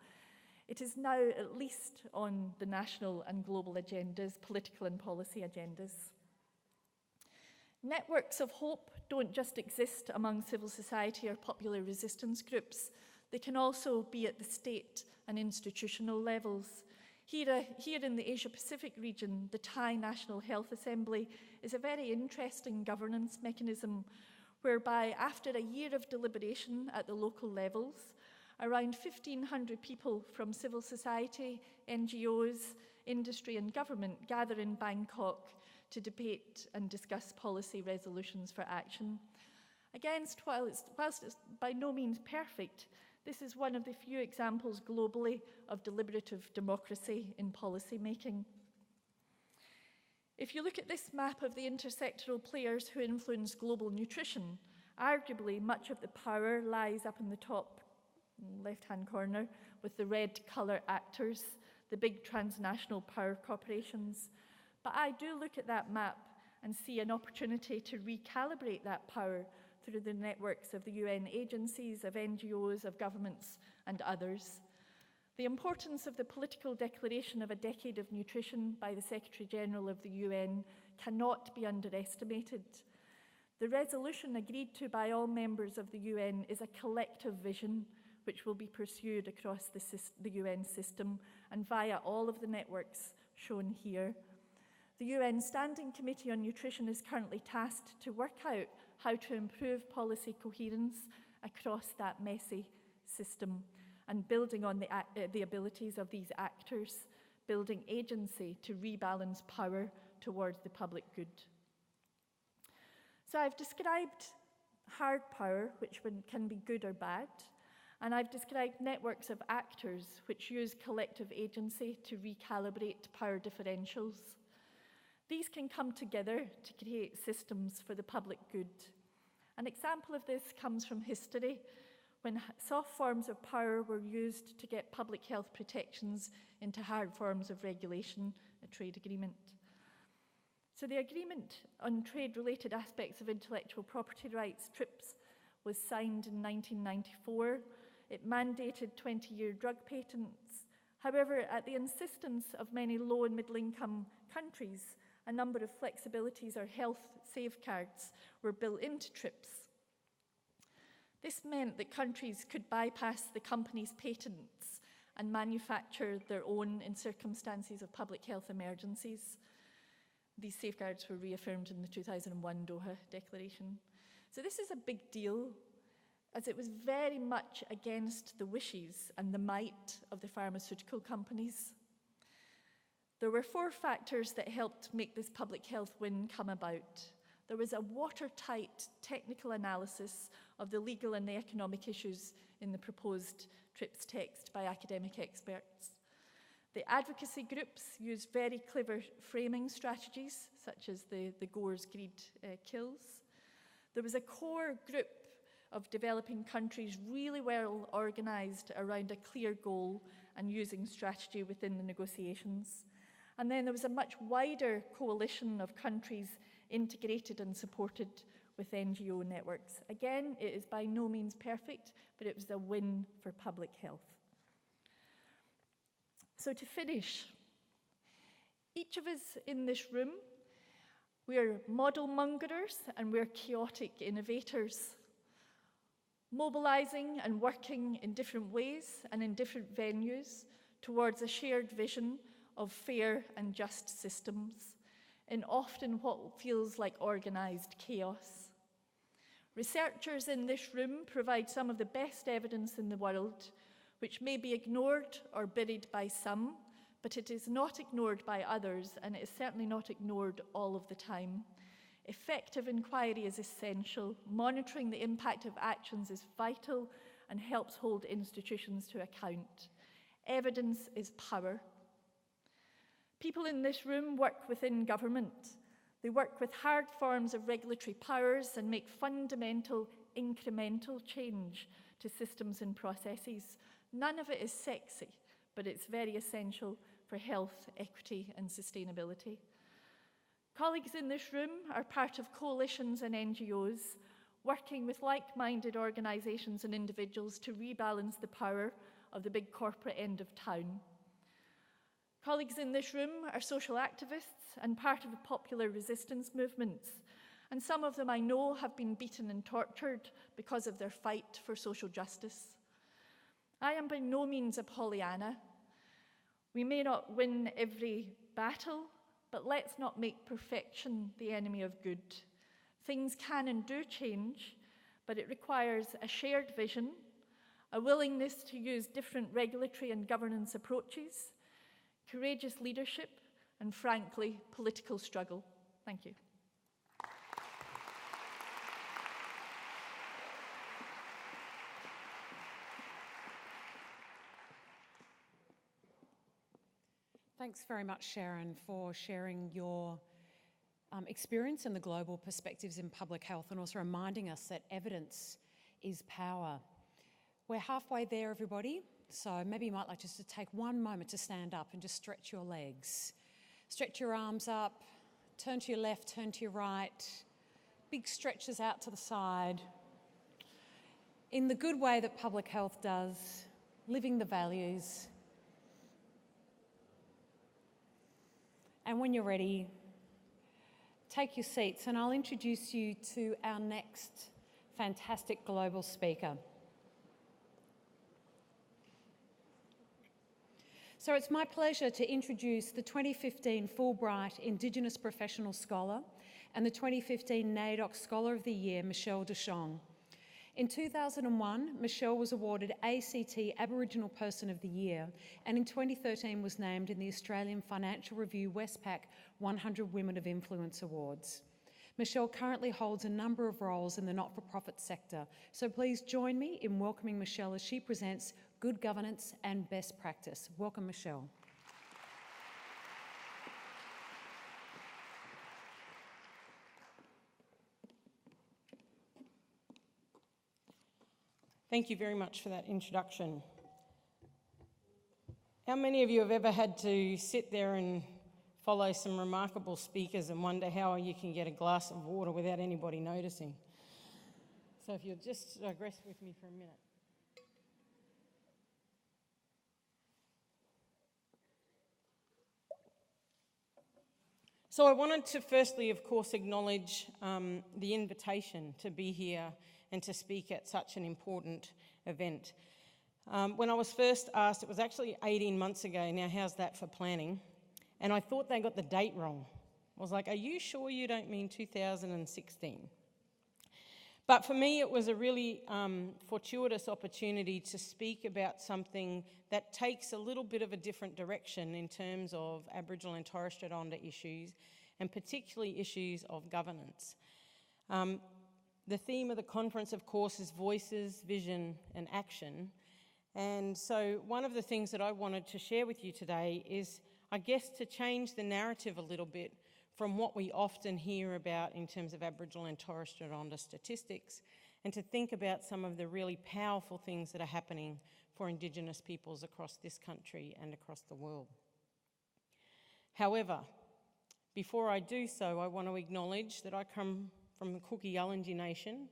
it is now at least on the national and global agendas, political and policy agendas. Networks of hope don't just exist among civil society or popular resistance groups. They can also be at the state and institutional levels. Here in the Asia-Pacific region, the Thai National Health Assembly is a very interesting governance mechanism whereby after a year of deliberation at the local levels, around 1,500 people from civil society, NGOs, industry and government gather in Bangkok to debate and discuss policy resolutions for action. Whilst it's by no means perfect, this is one of the few examples globally of deliberative democracy in policy making. If you look at this map of the intersectoral players who influence global nutrition, arguably much of the power lies up in the top left-hand corner with the red colour actors, the big transnational power corporations. But I do look at that map and see an opportunity to recalibrate that power through the networks of the UN agencies, of NGOs, of governments, and others. The importance of the political declaration of a decade of nutrition by the Secretary-General of the UN cannot be underestimated. The resolution agreed to by all members of the UN is a collective vision which will be pursued across the UN system and via all of the networks shown here. The UN Standing Committee on Nutrition is currently tasked to work out how to improve policy coherence across that messy system and building on the abilities of these actors, building agency to rebalance power towards the public good. So I've described hard power, which can be good or bad, and I've described networks of actors which use collective agency to recalibrate power differentials. These can come together to create systems for the public good. An example of this comes from history, when soft forms of power were used to get public health protections into hard forms of regulation, a trade agreement. So the Agreement on Trade-Related Aspects of Intellectual Property Rights, TRIPS, was signed in 1994. It mandated 20-year drug patents. However, at the insistence of many low and middle-income countries, a number of flexibilities or health safeguards were built into TRIPS. This meant that countries could bypass the company's patents and manufacture their own in circumstances of public health emergencies. These safeguards were reaffirmed in the 2001 Doha Declaration. So this is a big deal, as it was very much against the wishes and the might of the pharmaceutical companies. There were 4 factors that helped make this public health win come about. There was a watertight technical analysis of the legal and the economic issues in the proposed TRIPS text by academic experts. The advocacy groups used very clever framing strategies, such as the Gore's greed kills. There was a core group of developing countries really well organised around a clear goal and using strategy within the negotiations. And then there was a much wider coalition of countries integrated and supported with NGO networks. Again, it is by no means perfect, but it was a win for public health. So to finish, each of us in this room, we're model mongers and we're chaotic innovators, mobilising and working in different ways and in different venues towards a shared vision of fair and just systems in often what feels like organised chaos. Researchers in this room provide some of the best evidence in the world, which may be ignored or buried by some, but it is not ignored by others, and it is certainly not ignored all of the time. Effective inquiry is essential. Monitoring the impact of actions is vital and helps hold institutions to account. Evidence is power. People in this room work within government. They work with hard forms of regulatory powers and make fundamental, incremental change to systems and processes. None of it is sexy, but it's very essential for health, equity, and sustainability. Colleagues in this room are part of coalitions and NGOs, working with like-minded organisations and individuals to rebalance the power of the big corporate end of town. Colleagues in this room are social activists and part of the popular resistance movements, and some of them I know have been beaten and tortured because of their fight for social justice. I am by no means a Pollyanna. We may not win every battle, but let's not make perfection the enemy of good. Things can and do change, but it requires a shared vision, a willingness to use different regulatory and governance approaches, courageous leadership, and frankly, political struggle. Thank you. Thanks very much, Sharon, for sharing your experience and the global perspectives in public health, and also reminding us that evidence is power. We're halfway there, everybody, so maybe you might like just to take one moment to stand up and just stretch your legs. Stretch your arms up, turn to your left, turn to your right, big stretches out to the side. In the good way that public health does, living the values. And when you're ready, take your seats and I'll introduce you to our next fantastic global speaker. So it's my pleasure to introduce the 2015 Fulbright Indigenous Professional Scholar and the 2015 NAIDOC Scholar of the Year, Michelle Deschong. In 2001, Michelle was awarded ACT Aboriginal Person of the Year, and in 2013 was named in the Australian Financial Review Westpac 100 Women of Influence Awards. Michelle currently holds a number of roles in the not-for-profit sector, so please join me in welcoming Michelle as she presents Good Governance and Best Practice. Welcome, Michelle. Thank you very much for that introduction. How many of you have ever had to sit there and follow some remarkable speakers and wonder how you can get a glass of water without anybody noticing? So if you'll just digress with me for a minute. So I wanted to firstly, of course, acknowledge the invitation to be here and to speak at such an important event. When I was first asked, it was actually 18 months ago, now how's that for planning? And I thought they got the date wrong. I was like, are you sure you don't mean 2016? But for me, it was a really fortuitous opportunity to speak about something that takes a little bit of a different direction in terms of Aboriginal and Torres Strait Islander issues, and particularly issues of governance. The theme of the conference, of course, is voices, vision, and action. And so one of the things that I wanted to share with you today is, I guess, to change the narrative a little bit from what we often hear about in terms of Aboriginal and Torres Strait Islander statistics, and to think about some of the really powerful things that are happening for Indigenous peoples across this country and across the world. However, before I do so, I want to acknowledge that I come from the Cook-Yalloundji Nation,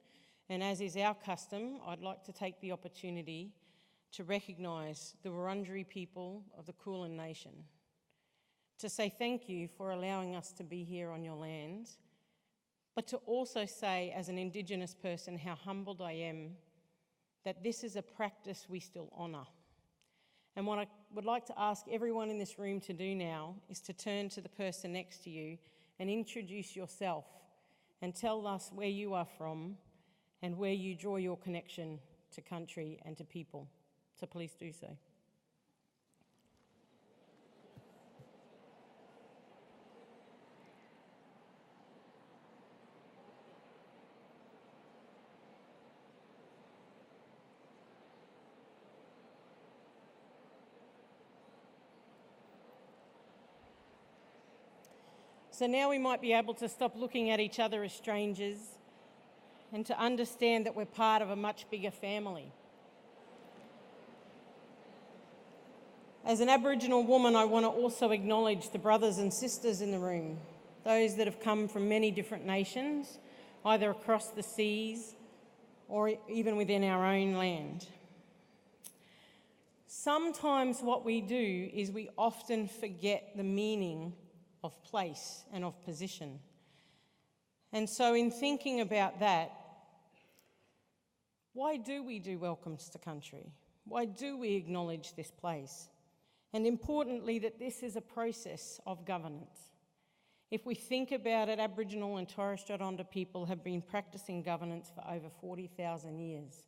and as is our custom, I'd like to take the opportunity to recognise the Wurundjeri people of the Kulin Nation, to say thank you for allowing us to be here on your lands, but to also say, as an Indigenous person, how humbled I am that this is a practice we still honour. And what I would like to ask everyone in this room to do now is to turn to the person next to you and introduce yourself and tell us where you are from and where you draw your connection to country and to people. So please do so. So now we might be able to stop looking at each other as strangers and to understand that we're part of a much bigger family. As an Aboriginal woman, I want to also acknowledge the brothers and sisters in the room, those that have come from many different nations, either across the seas or even within our own land. Sometimes what we do is we often forget the meaning of place and of position. And so in thinking about that, why do we do welcomes to country? Why do we acknowledge this place? And importantly, that this is a process of governance. If we think about it, Aboriginal and Torres Strait Islander people have been practicing governance for over 40,000 years.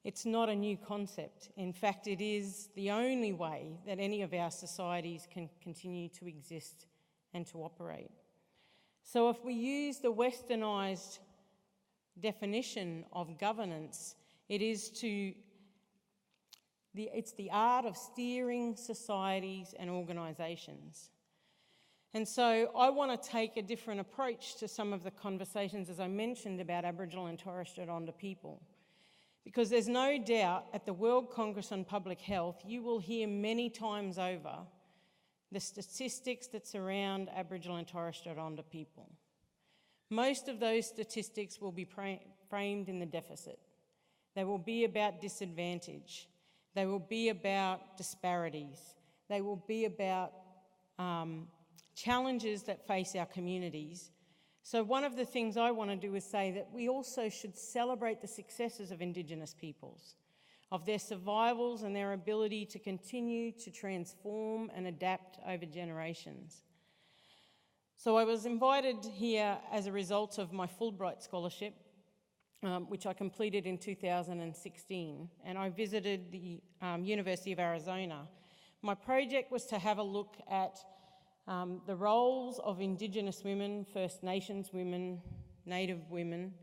It's not a new concept. In fact, it is the only way that any of our societies can continue to exist and to operate. So if we use the westernised definition of governance, it's the art of steering societies and organisations. And so I want to take a different approach to some of the conversations, as I mentioned, about Aboriginal and Torres Strait Islander people. Because there's no doubt at the World Congress on Public Health, you will hear many times over the statistics that surround Aboriginal and Torres Strait Islander people. Most of those statistics will be framed in the deficit. They will be about disadvantage. They will be about disparities. They will be about challenges that face our communities. So one of the things I want to do is say that we also should celebrate the successes of Indigenous peoples, of their survivals and their ability to continue to transform and adapt over generations. So I was invited here as a result of my Fulbright scholarship, which I completed in 2016, and I visited the University of Arizona. My project was to have a look at the roles of Indigenous women, First Nations women, Native women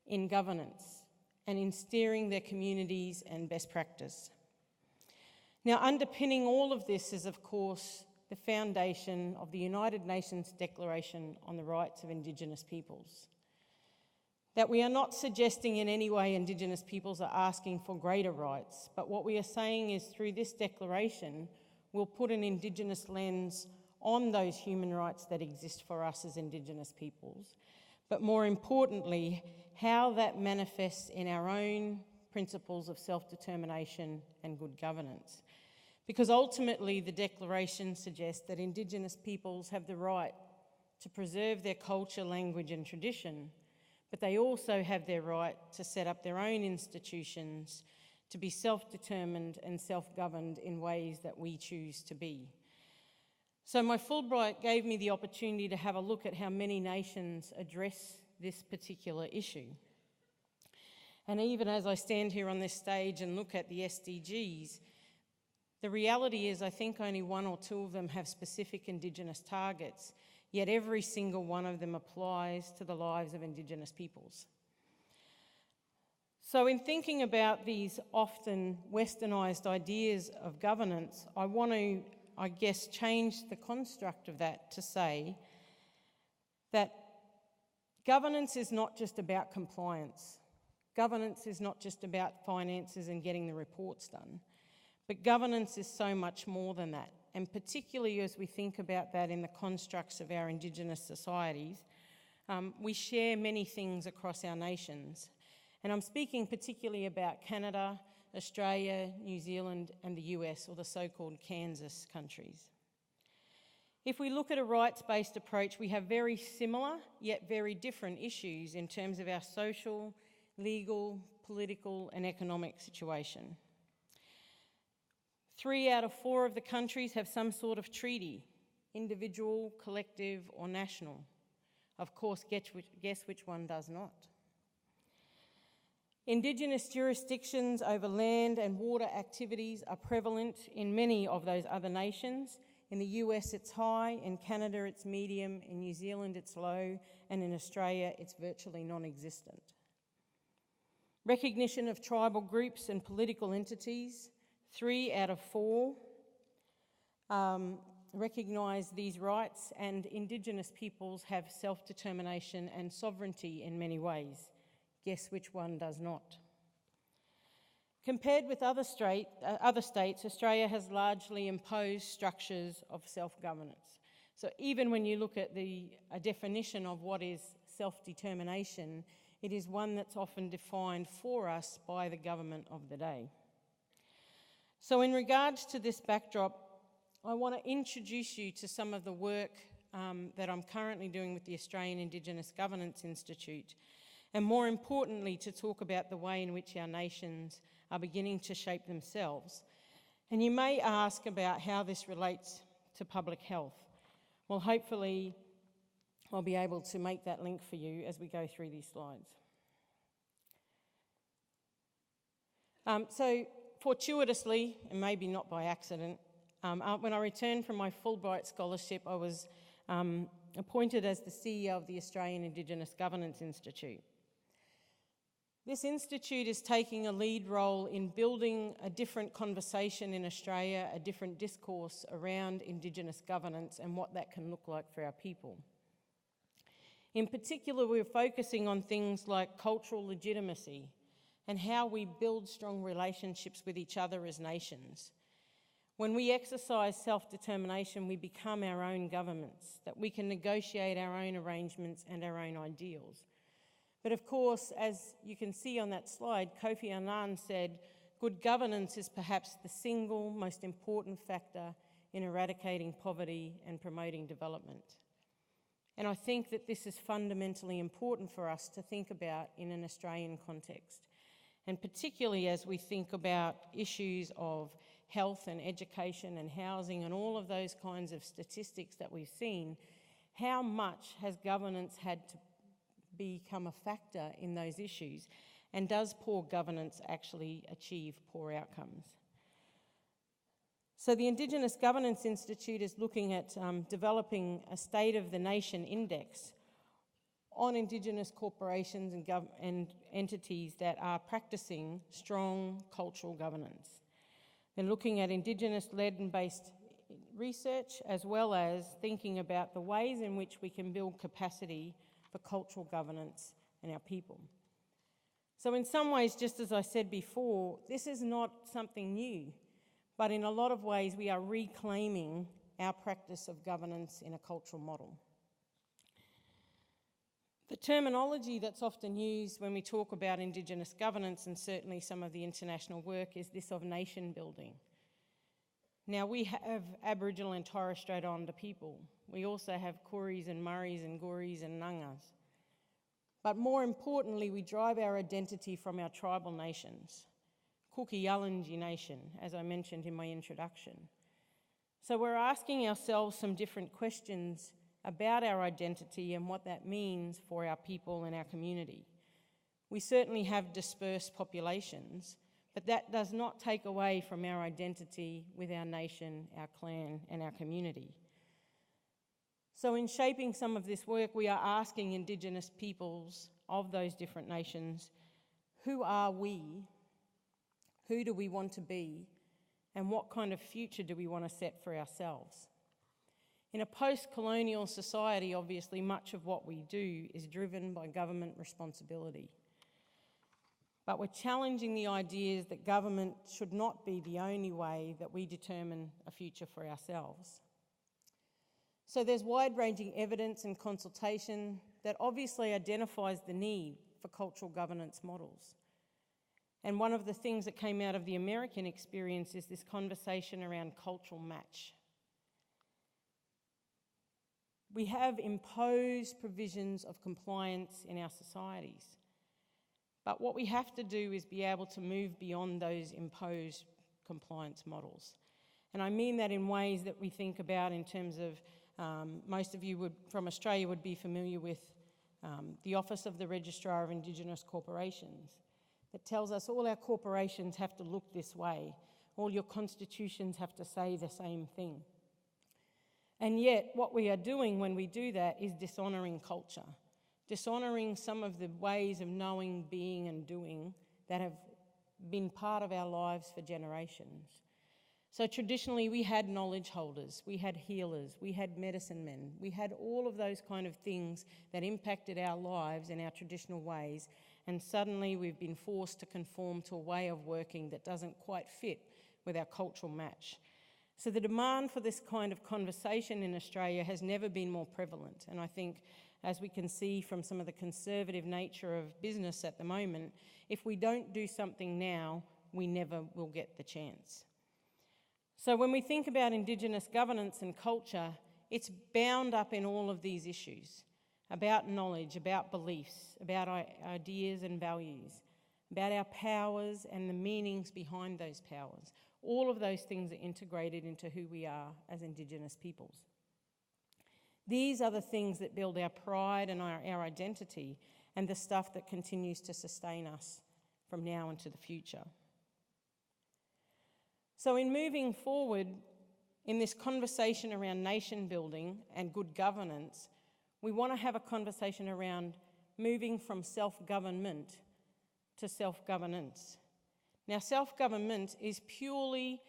in governance and in steering their communities and best practice. Now, underpinning all of this is, of course, the foundation of the United Nations Declaration on the Rights of Indigenous Peoples. That we are not suggesting in any way Indigenous peoples are asking for greater rights, but what we are saying is through this declaration, we'll put an Indigenous lens on those human rights that exist for us as Indigenous peoples, but more importantly, how that manifests in our own principles of self-determination and good governance. Because ultimately the declaration suggests that Indigenous peoples have the right to preserve their culture, language and tradition, but they also have their right to set up their own institutions, to be self-determined and self-governed in ways that we choose to be. So my Fulbright gave me the opportunity to have a look at how many nations address this particular issue. And even as I stand here on this stage and look at the SDGs, the reality is I think only one or two of them have specific Indigenous targets, yet every single one of them applies to the lives of Indigenous peoples. So in thinking about these often westernised ideas of governance, I want to, change the construct of that to say that governance is not just about compliance. Governance is not just about finances and getting the reports done. But governance is so much more than that. And particularly as we think about that in the constructs of our Indigenous societies, we share many things across our nations. And I'm speaking particularly about Canada, Australia, New Zealand, and the US, or the so-called Kansas countries. If we look at a rights-based approach, we have very similar yet very different issues in terms of our social, legal, political, and economic situation. 3 out of 4 of the countries have some sort of treaty, individual, collective, or national. Of course, guess which one does not? Indigenous jurisdictions over land and water activities are prevalent in many of those other nations. In the US it's high, in Canada it's medium, in New Zealand it's low, and in Australia it's virtually non-existent. Recognition of tribal groups and political entities, 3 out of 4 recognise these rights, and Indigenous peoples have self-determination and sovereignty in many ways. Guess which one does not? Compared with other states, Australia has largely imposed structures of self-governance. So even when you look at a definition of what is self-determination, it is one that's often defined for us by the government of the day. So in regards to this backdrop, I want to introduce you to some of the work that I'm currently doing with the Australian Indigenous Governance Institute, and more importantly, to talk about the way in which our nations are beginning to shape themselves. And you may ask about how this relates to public health. Well, hopefully I'll be able to make that link for you as we go through these slides. So fortuitously, and maybe not by accident, when I returned from my Fulbright scholarship, I was appointed as the CEO of the Australian Indigenous Governance Institute. This institute is taking a lead role in building a different conversation in Australia, a different discourse around Indigenous governance and what that can look like for our people. In particular, we're focusing on things like cultural legitimacy and how we build strong relationships with each other as nations. When we exercise self-determination, we become our own governments, that we can negotiate our own arrangements and our own ideals. But of course, as you can see on that slide, Kofi Annan said, good governance is perhaps the single most important factor in eradicating poverty and promoting development. And I think that this is fundamentally important for us to think about in an Australian context, and particularly as we think about issues of health and education and housing and all of those kinds of statistics that we've seen. How much has governance had to become a factor in those issues, and does poor governance actually achieve poor outcomes? So the Indigenous Governance Institute is looking at developing a State of the Nation index on Indigenous corporations and entities that are practicing strong cultural governance. They're looking at Indigenous-led and based research, as well as thinking about the ways in which we can build capacity for cultural governance in our people. So in some ways, just as I said before, this is not something new, but in a lot of ways we are reclaiming our practice of governance in a cultural model. The terminology that's often used when we talk about Indigenous governance, and certainly some of the international work, is this of nation building. Now, we have Aboriginal and Torres Strait Islander people. We also have Kooris and Murris and Gooris and Nungas. But more importantly, we drive our identity from our tribal nations. Kuki-Yalanji Nation, as I mentioned in my introduction. So we're asking ourselves some different questions about our identity and what that means for our people and our community. We certainly have dispersed populations, but that does not take away from our identity with our nation, our clan, and our community. So in shaping some of this work, we are asking Indigenous peoples of those different nations, who are we? Who do we want to be? And what kind of future do we want to set for ourselves? In a post-colonial society, obviously, much of what we do is driven by government responsibility. But we're challenging the ideas that government should not be the only way that we determine a future for ourselves. So there's wide-ranging evidence and consultation that obviously identifies the need for cultural governance models. And one of the things that came out of the American experience is this conversation around cultural match. We have imposed provisions of compliance in our societies, but what we have to do is be able to move beyond those imposed compliance models. And I mean that in ways that we think about in terms of, most of you from Australia would be familiar with the Office of the Registrar of Indigenous Corporations, that tells us all our corporations have to look this way, all your constitutions have to say the same thing. And yet, what we are doing when we do that is dishonouring culture, dishonouring some of the ways of knowing, being and doing that have been part of our lives for generations. So traditionally we had knowledge holders, we had healers, we had medicine men, we had all of those kind of things that impacted our lives in our traditional ways, and suddenly we've been forced to conform to a way of working that doesn't quite fit with our cultural match. So the demand for this kind of conversation in Australia has never been more prevalent, and I think, as we can see from some of the conservative nature of business at the moment, if we don't do something now, we never will get the chance. So when we think about Indigenous governance and culture, it's bound up in all of these issues, about knowledge, about beliefs, about ideas and values, about our powers and the meanings behind those powers. All of those things are integrated into who we are as Indigenous peoples. These are the things that build our pride and our identity, and the stuff that continues to sustain us from now into the future. So in moving forward in this conversation around nation building and good governance, we want to have a conversation around moving from self-government to self-governance. Now, self-government is purely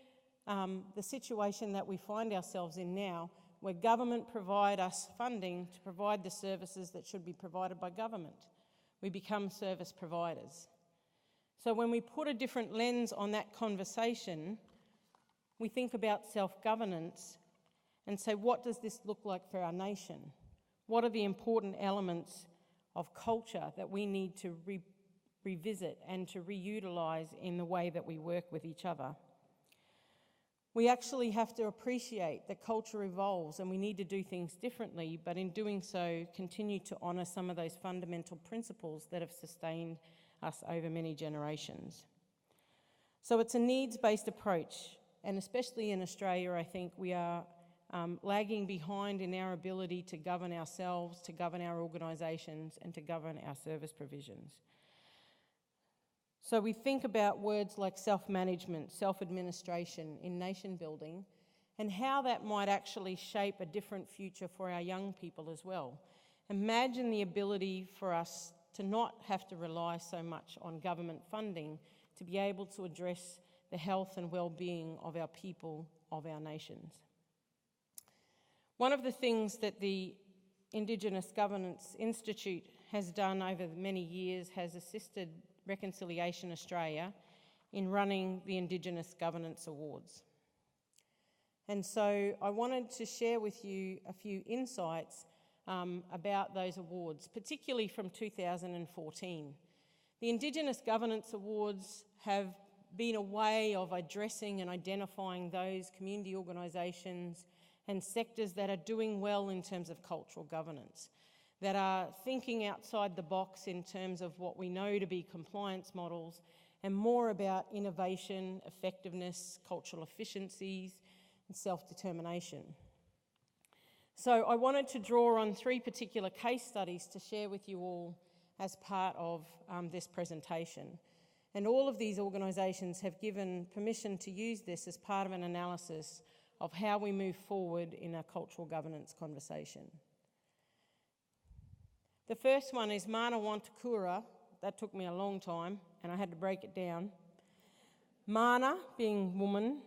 the situation that we find ourselves in now, where government provide us funding to provide the services that should be provided by government. We become service providers. So when we put a different lens on that conversation, we think about self-governance and say, what does this look like for our nation? What are the important elements of culture that we need to revisit and to reutilise in the way that we work with each other? We actually have to appreciate that culture evolves and we need to do things differently, but in doing so, continue to honour some of those fundamental principles that have sustained us over many generations. So it's a needs-based approach. And especially in Australia, I think we are lagging behind in our ability to govern ourselves, to govern our organisations, and to govern our service provisions. So we think about words like self-management, self-administration in nation building, and how that might actually shape a different future for our young people as well. Imagine the ability for us to not have to rely so much on government funding to be able to address the health and well-being of our people, of our nations. One of the things that the Indigenous Governance Institute has done over many years has assisted Reconciliation Australia in running the Indigenous Governance Awards. And so I wanted to share with you a few insights about those awards, particularly from 2014. The Indigenous Governance Awards have been a way of addressing and identifying those community organisations and sectors that are doing well in terms of cultural governance, that are thinking outside the box in terms of what we know to be compliance models, and more about innovation, effectiveness, cultural efficiencies, and self-determination. So I wanted to draw on 3 particular case studies to share with you all as part of this presentation. And all of these organisations have given permission to use this as part of an analysis of how we move forward in a cultural governance conversation. The first one is Mana Wantakura. That took me a long time and I had to break it down. Mana being woman,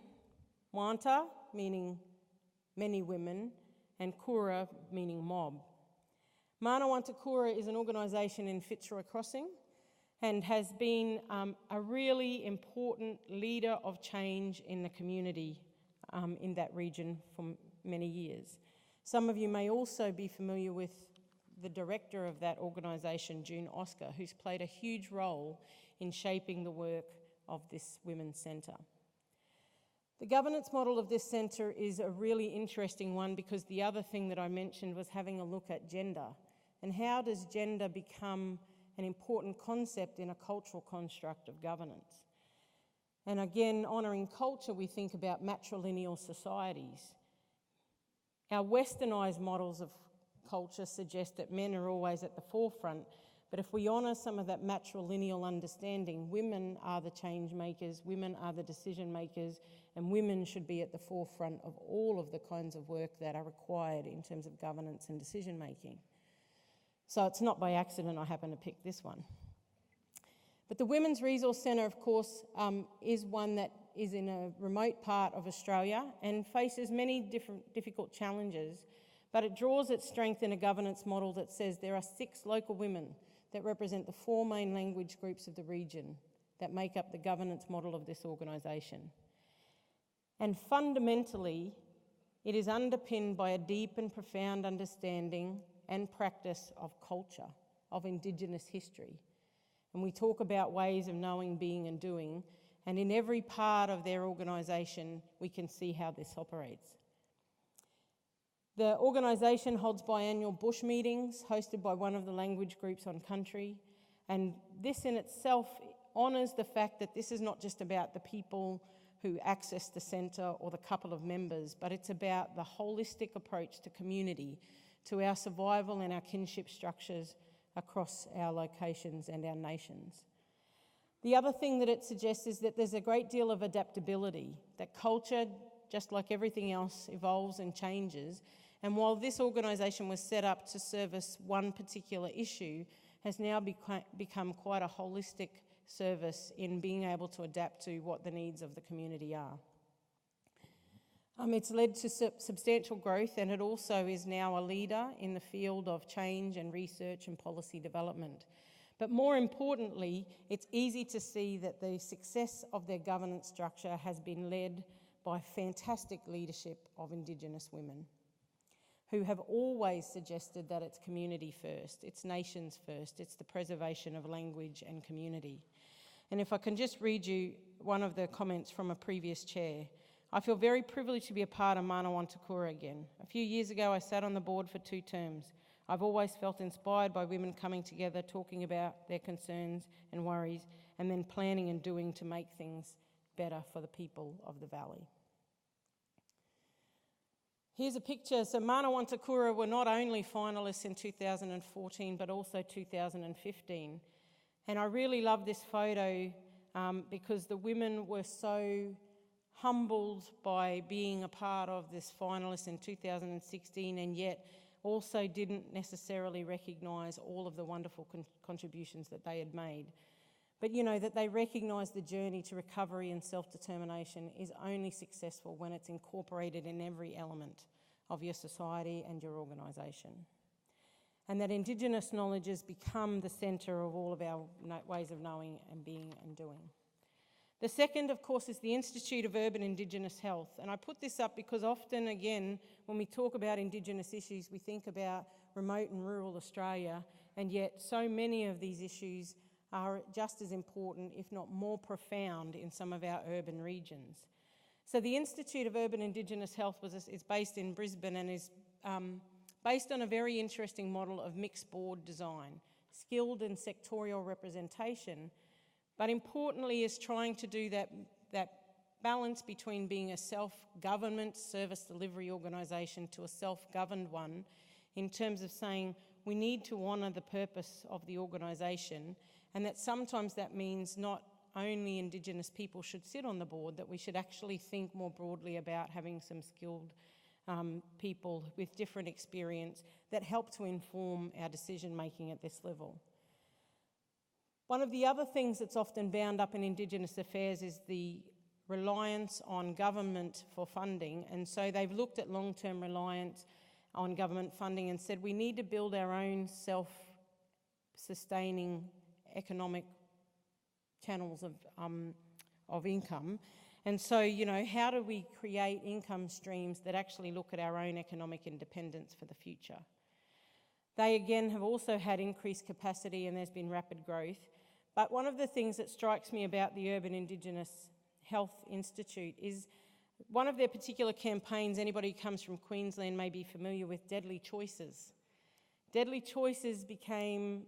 Wanta meaning many women, and Kura meaning mob. Mana Wantakura is an organisation in Fitzroy Crossing and has been a really important leader of change in the community in that region for many years. Some of you may also be familiar with the director of that organisation, June Oscar, who's played a huge role in shaping the work of this Women's Centre. The governance model of this centre is a really interesting one because the other thing that I mentioned was having a look at gender and how does gender become an important concept in a cultural construct of governance. And again, honouring culture, we think about matrilineal societies. Our westernised models of culture suggest that men are always at the forefront, but if we honour some of that matrilineal understanding, women are the change makers, women are the decision makers, and women should be at the forefront of all of the kinds of work that are required in terms of governance and decision making. So it's not by accident I happen to pick this one. But the Women's Resource Centre, of course, is one that is in a remote part of Australia and faces many difficult challenges, but it draws its strength in a governance model that says there are 6 local women that represent the 4 main language groups of the region that make up the governance model of this organisation. And fundamentally, it is underpinned by a deep and profound understanding and practice of culture, of Indigenous history. And we talk about ways of knowing, being and doing, and in every part of their organisation we can see how this operates. The organisation holds biannual bush meetings hosted by one of the language groups on country, and this in itself honours the fact that this is not just about the people who access the centre or the couple of members, but it's about the holistic approach to community, to our survival and our kinship structures across our locations and our nations. The other thing that it suggests is that there's a great deal of adaptability, that culture, just like everything else, evolves and changes. And while this organisation was set up to service one particular issue, has now become quite a holistic service in being able to adapt to what the needs of the community are. It's led to substantial growth, and it also is now a leader in the field of change and research and policy development. But more importantly, it's easy to see that the success of their governance structure has been led by fantastic leadership of Indigenous women who have always suggested that it's community first, it's nations first, it's the preservation of language and community. And if I can just read you one of the comments from a previous chair. I feel very privileged to be a part of Mana Wantakura again. A few years ago I sat on the board for 2 terms. I've always felt inspired by women coming together, talking about their concerns and worries, and then planning and doing to make things better for the people of the valley. Here's a picture. So Mana Wantakura were not only finalists in 2014, but also 2015. And I really love this photo because the women were so humbled by being a part of this finalist in 2016, and yet also didn't necessarily recognise all of the wonderful contributions that they had made. But you know, that they recognise the journey to recovery and self-determination is only successful when it's incorporated in every element of your society and your organisation. And that Indigenous knowledge has become the centre of all of our ways of knowing and being and doing. The second, of course, is the Institute of Urban Indigenous Health. And I put this up because often, again, when we talk about Indigenous issues, we think about remote and rural Australia, and yet so many of these issues are just as important, if not more profound, in some of our urban regions. So the Institute of Urban Indigenous Health is based in Brisbane and is based on a very interesting model of mixed board design, skilled and sectorial representation, but importantly is trying to do that balance between being a self-government service delivery organisation to a self-governed one, in terms of saying we need to honour the purpose of the organisation, and that sometimes that means not only Indigenous people should sit on the board, that we should actually think more broadly about having some skilled people with different experience that help to inform our decision making at this level. One of the other things that's often bound up in Indigenous affairs is the reliance on government for funding, and so they've looked at long-term reliance on government funding and said we need to build our own self-sustaining economic channels of income. And so, you know, how do we create income streams that actually look at our own economic independence for the future? They, again, have also had increased capacity and there's been rapid growth. But one of the things that strikes me about the Urban Indigenous Health Institute is one of their particular campaigns, anybody who comes from Queensland may be familiar with, Deadly Choices. Deadly Choices became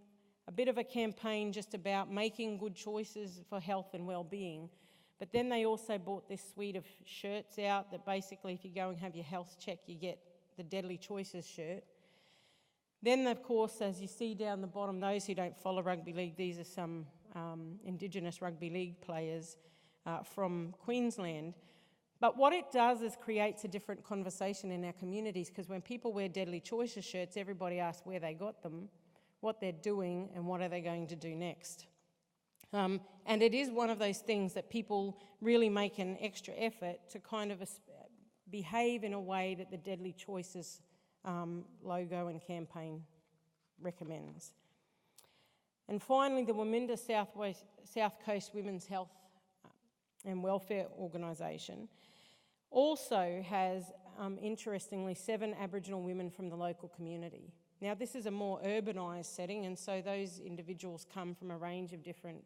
a bit of a campaign just about making good choices for health and well-being. But then they also brought this suite of shirts out that basically if you go and have your health check, you get the Deadly Choices shirt. Then, of course, as you see down the bottom, those who don't follow rugby league, these are some Indigenous rugby league players from Queensland. But what it does is creates a different conversation in our communities, because when people wear Deadly Choices shirts, everybody asks where they got them, what they're doing, and what are they going to do next. And it is one of those things that people really make an extra effort to kind of behave in a way that the Deadly Choices logo and campaign recommends. And finally, the Waminda South Coast Women's Health and Welfare Organisation also has, interestingly, 7 Aboriginal women from the local community. Now, this is a more urbanised setting, and so those individuals come from a range of different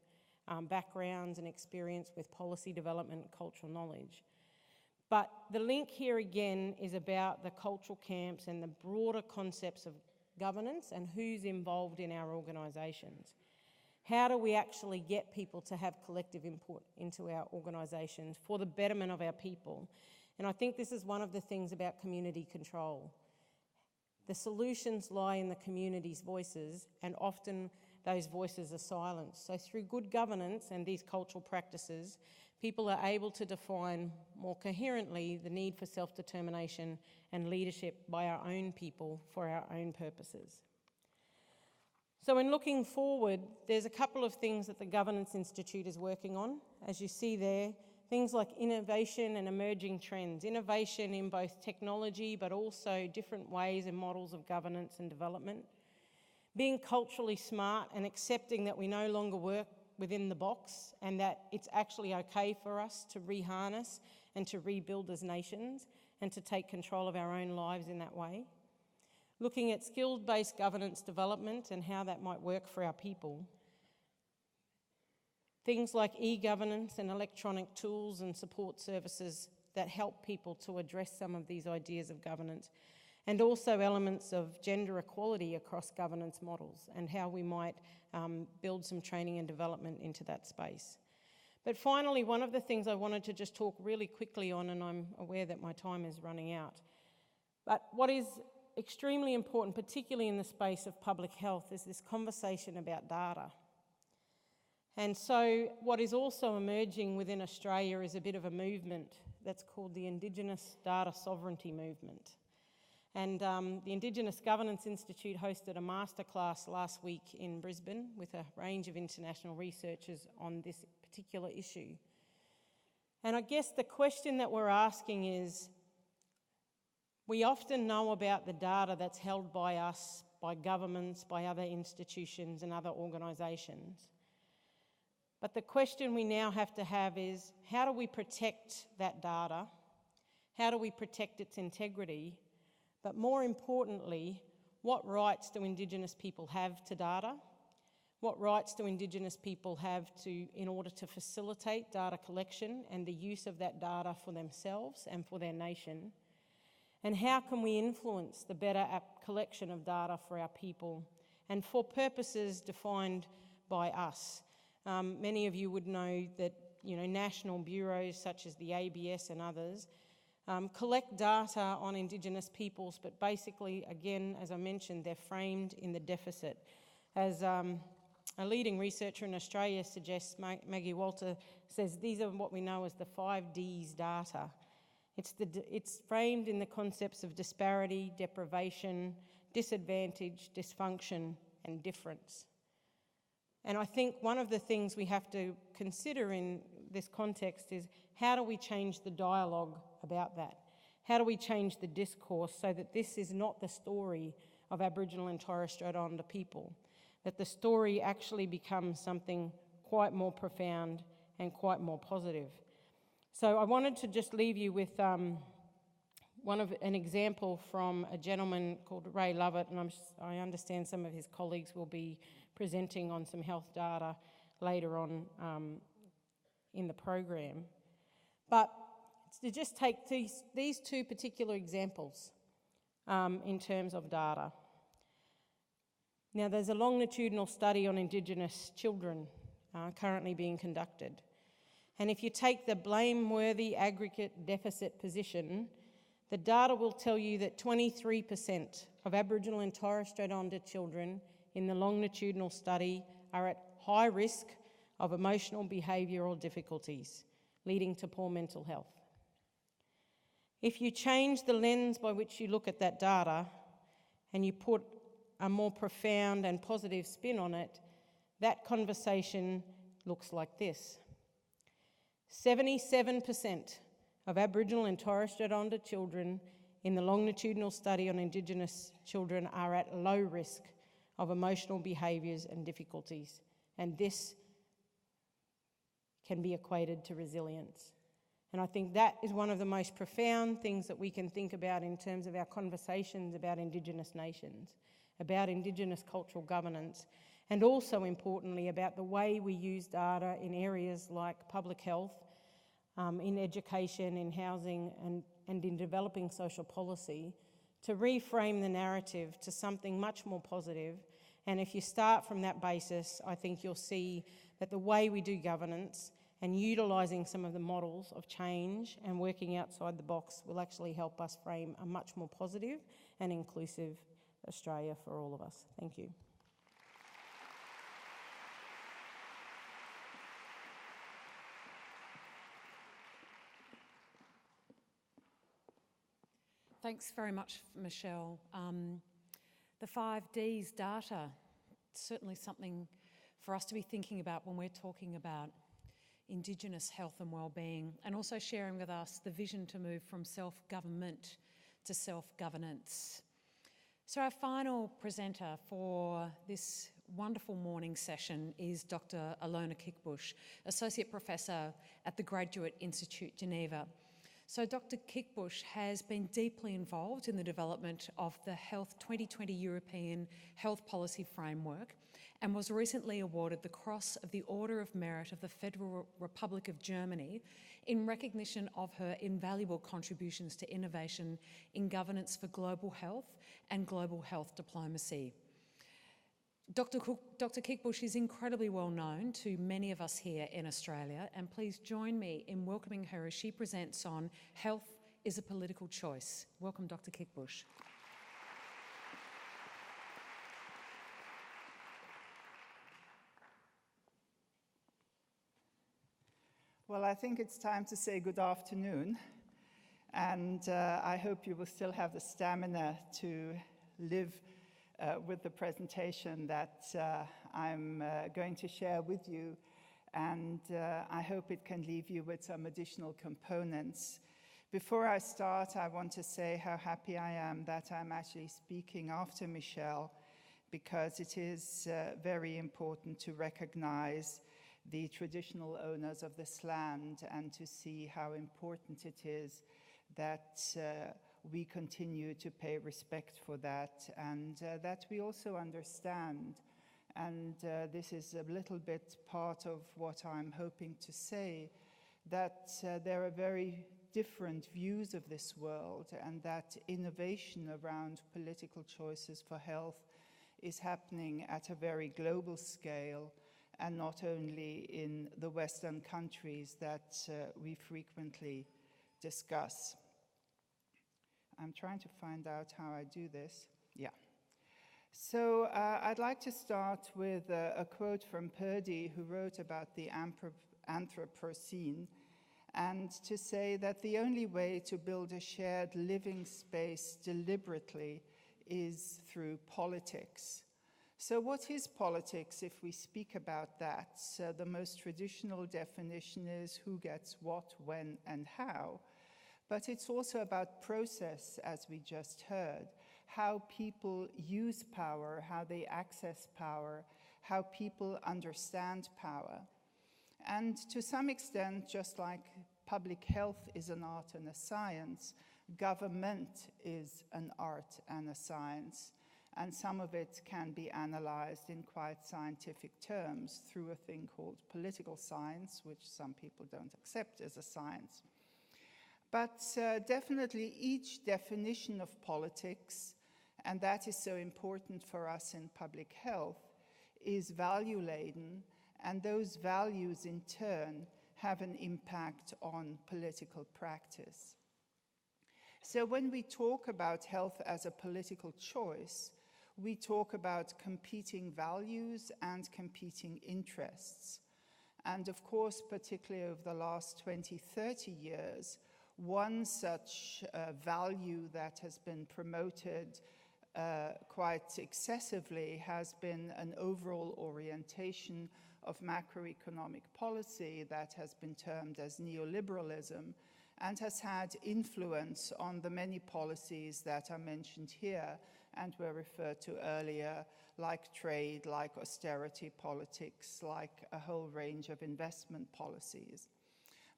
backgrounds and experience with policy development and cultural knowledge. But the link here again is about the cultural camps and the broader concepts of governance and who's involved in our organisations. How do we actually get people to have collective input into our organisations for the betterment of our people? And I think this is one of the things about community control. The solutions lie in the community's voices, and often those voices are silenced. So through good governance and these cultural practices, people are able to define more coherently the need for self-determination and leadership by our own people for our own purposes. So in looking forward, there's a couple of things that the Governance Institute is working on. As you see there, things like innovation and emerging trends. Innovation in both technology, but also different ways and models of governance and development. Being culturally smart and accepting that we no longer work within the box and that it's actually okay for us to reharness and to rebuild as nations and to take control of our own lives in that way. Looking at skills-based governance development and how that might work for our people. Things like e-governance and electronic tools and support services that help people to address some of these ideas of governance, and also elements of gender equality across governance models and how we might build some training and development into that space. But finally, one of the things I wanted to just talk really quickly on, and I'm aware that my time is running out, but what is extremely important, particularly in the space of public health, is this conversation about data. And so what is also emerging within Australia is a bit of a movement that's called the Indigenous Data Sovereignty Movement. And the Indigenous Governance Institute hosted a masterclass last week in Brisbane with a range of international researchers on this particular issue. And I guess the question that we're asking is, we often know about the data that's held by us, by governments, by other institutions and other organisations. But the question we now have to have is, how do we protect that data? How do we protect its integrity? But more importantly, what rights do Indigenous people have to data? What rights do Indigenous people have in order to facilitate data collection and the use of that data for themselves and for their nation? And how can we influence the better collection of data for our people and for purposes defined by us? Many of you would know that national bureaus such as the ABS and others collect data on Indigenous peoples, but basically, again, as I mentioned, they're framed in the deficit. As a leading researcher in Australia suggests, Maggie Walter says, these are what we know as the 5 Ds data. It's framed in the concepts of disparity, deprivation, disadvantage, dysfunction, and difference. And I think one of the things we have to consider in this context is, how do we change the dialogue about that? How do we change the discourse so that this is not the story of Aboriginal and Torres Strait Islander people, that the story actually becomes something quite more profound and quite more positive? So I wanted to just leave you with an example from a gentleman called Ray Lovett, and I understand some of his colleagues will be presenting on some health data later on in the program. But to just take these two particular examples in terms of data. Now, there's a longitudinal study on Indigenous children currently being conducted. And if you take the blameworthy aggregate deficit position, the data will tell you that 23% of Aboriginal and Torres Strait Islander children in the longitudinal study are at high risk of emotional behavioural difficulties, leading to poor mental health. If you change the lens by which you look at that data and you put a more profound and positive spin on it, that conversation looks like this. 77% of Aboriginal and Torres Strait Islander children in the longitudinal study on Indigenous children are at low risk of emotional behaviours and difficulties, and this can be equated to resilience. And I think that is one of the most profound things that we can think about in terms of our conversations about Indigenous nations, about Indigenous cultural governance, and also importantly about the way we use data in areas like public health, in education, in housing, and in developing social policy to reframe the narrative to something much more positive. And if you start from that basis, I think you'll see that the way we do governance and utilising some of the models of change and working outside the box will actually help us frame a much more positive and inclusive Australia for all of us. Thank you. Thanks very much, Michelle. The 5Ds data, certainly something for us to be thinking about when we're talking about Indigenous health and wellbeing, and also sharing with us the vision to move from self-government to self-governance. So our final presenter for this wonderful morning session is Dr. Ilona Kickbush, Associate Professor at the Graduate Institute, Geneva. So Dr. Kickbush has been deeply involved in the development of the Health 2020 European Health Policy Framework and was recently awarded the Cross of the Order of Merit of the Federal Republic of Germany in recognition of her invaluable contributions to innovation in governance for global health and global health diplomacy. Dr. Kickbush is incredibly well known to many of us here in Australia, and please join me in welcoming her as she presents on Health is a Political Choice. Welcome, Dr. Kickbush. Well, I think it's time to say good afternoon, and I hope you will still have the stamina to live with the presentation that I'm going to share with you, and I hope it can leave you with some additional components. Before I start, I want to say how happy I am that I'm actually speaking after Michelle, because it is very important to recognize the traditional owners of this land and to see how important it is that we continue to pay respect for that, and that we also understand, and this is a little bit part of what I'm hoping to say, that there are very different views of this world, and that innovation around political choices for health is happening at a very global scale, and not only in the Western countries that we frequently discuss. I'm trying to find out how I do this. Yeah. So I'd like to start with a quote from Purdy, who wrote about the Anthropocene, and to say that the only way to build a shared living space deliberately is through politics. So what is politics if we speak about that? The most traditional definition is who gets what, when, and how. But it's also about process, as we just heard, how people use power, how they access power, how people understand power. And to some extent, just like public health is an art and a science, government is an art and a science. And some of it can be analyzed in quite scientific terms through a thing called political science, which some people don't accept as a science. But definitely each definition of politics, and that is so important for us in public health, is value-laden, and those values in turn have an impact on political practice. So when we talk about health as a political choice, we talk about competing values and competing interests. And of course, particularly over the last 20, 30 years, one such value that has been promoted quite excessively has been an overall orientation of macroeconomic policy that has been termed as neoliberalism and has had influence on the many policies that are mentioned here and were referred to earlier, like trade, like austerity politics, like a whole range of investment policies.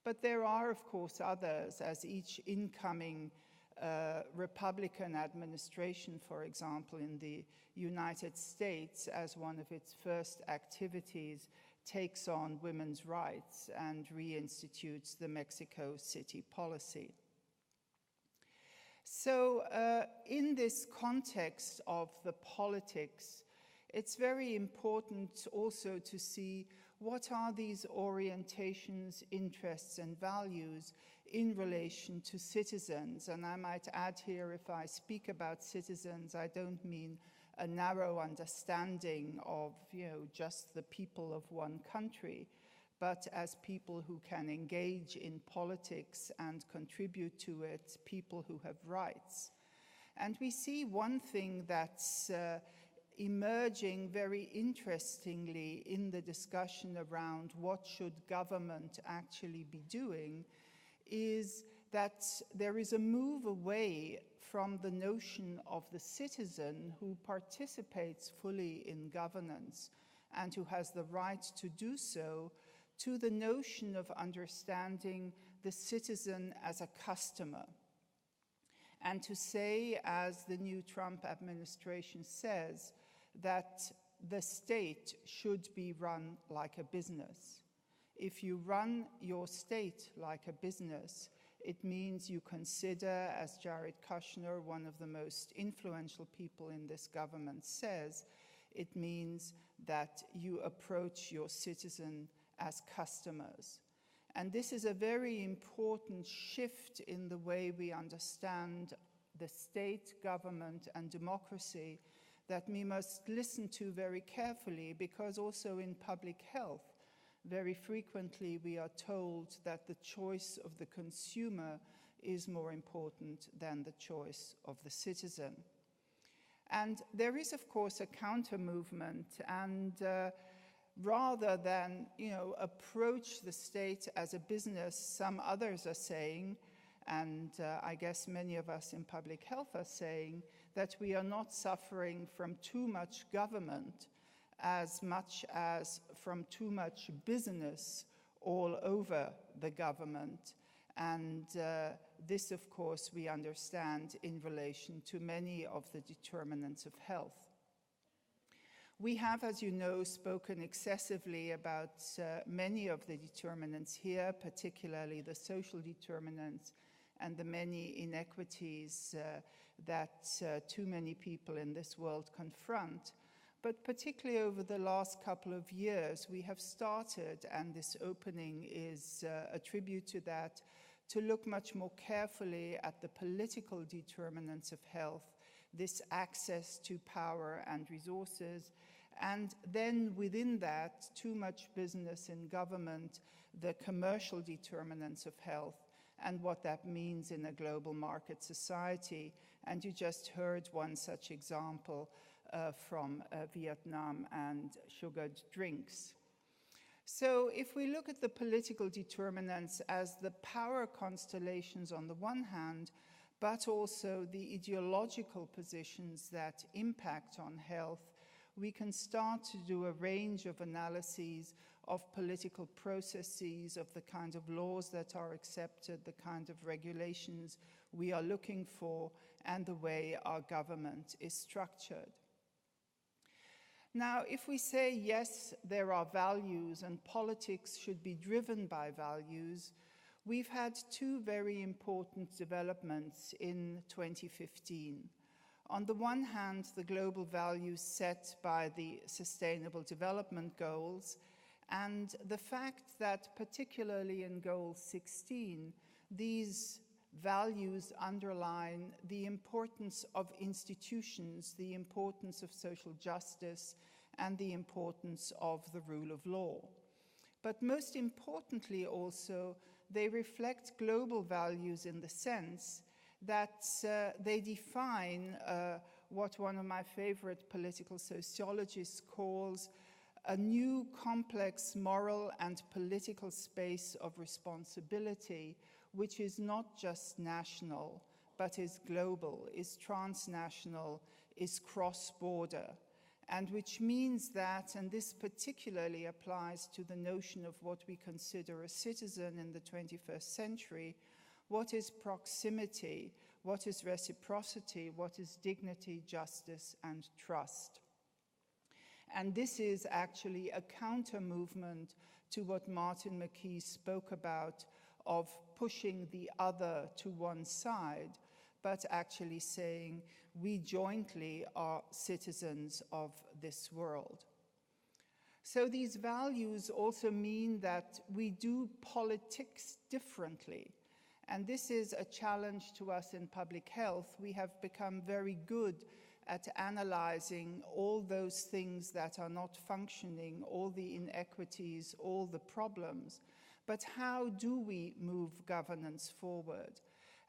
But there are, of course, others, as each incoming Republican administration, for example, in the United States, as one of its first activities, takes on women's rights and reinstitutes the Mexico City policy. So in this context of the politics, it's very important also to see what are these orientations, interests, and values in relation to citizens. And I might add here, if I speak about citizens, I don't mean a narrow understanding of, just the people of one country, but as people who can engage in politics and contribute to it, people who have rights. And we see one thing that's emerging very interestingly in the discussion around what should government actually be doing is that there is a move away from the notion of the citizen who participates fully in governance and who has the right to do so, to the notion of understanding the citizen as a customer. And to say, as the new Trump administration says, that the state should be run like a business. If you run your state like a business, it means you consider, as Jared Kushner, one of the most influential people in this government, says, it means that you approach your citizen as customers. And this is a very important shift in the way we understand the state, government, and democracy that we must listen to very carefully, because also in public health, very frequently we are told that the choice of the consumer is more important than the choice of the citizen. And there is, of course, a counter-movement, and rather than, approach the state as a business, some others are saying, and I guess many of us in public health are saying, that we are not suffering from too much government as much as from too much business all over the government. And this, of course, we understand in relation to many of the determinants of health. We have, as you know, spoken excessively about many of the determinants here, particularly the social determinants and the many inequities that too many people in this world confront. But particularly over the last couple of years, we have started, and this opening is a tribute to that, to look much more carefully at the political determinants of health, this access to power and resources, and then within that, too much business in government, the commercial determinants of health, and what that means in a global market society. And you just heard one such example from Vietnam and sugared drinks. So if we look at the political determinants as the power constellations on the one hand, but also the ideological positions that impact on health, we can start to do a range of analyses of political processes, of the kind of laws that are accepted, the kind of regulations we are looking for, and the way our government is structured. Now, if we say, yes, there are values and politics should be driven by values, we've had two very important developments in 2015. On the one hand, the global values set by the Sustainable Development Goals, and the fact that particularly in Goal 16, these values underline the importance of institutions, the importance of social justice, and the importance of the rule of law. But most importantly also, they reflect global values in the sense that they define what one of my favorite political sociologists calls a new complex moral and political space of responsibility, which is not just national, but is global, is transnational, is cross-border, and which means that, and this particularly applies to the notion of what we consider a citizen in the 21st century, what is proximity, what is reciprocity, what is dignity, justice, and trust. And this is actually a counter-movement to what Martin McKee spoke about of pushing the other to one side, but actually saying we jointly are citizens of this world. So these values also mean that we do politics differently. And this is a challenge to us in public health. We have become very good at analyzing all those things that are not functioning, all the inequities, all the problems. But how do we move governance forward?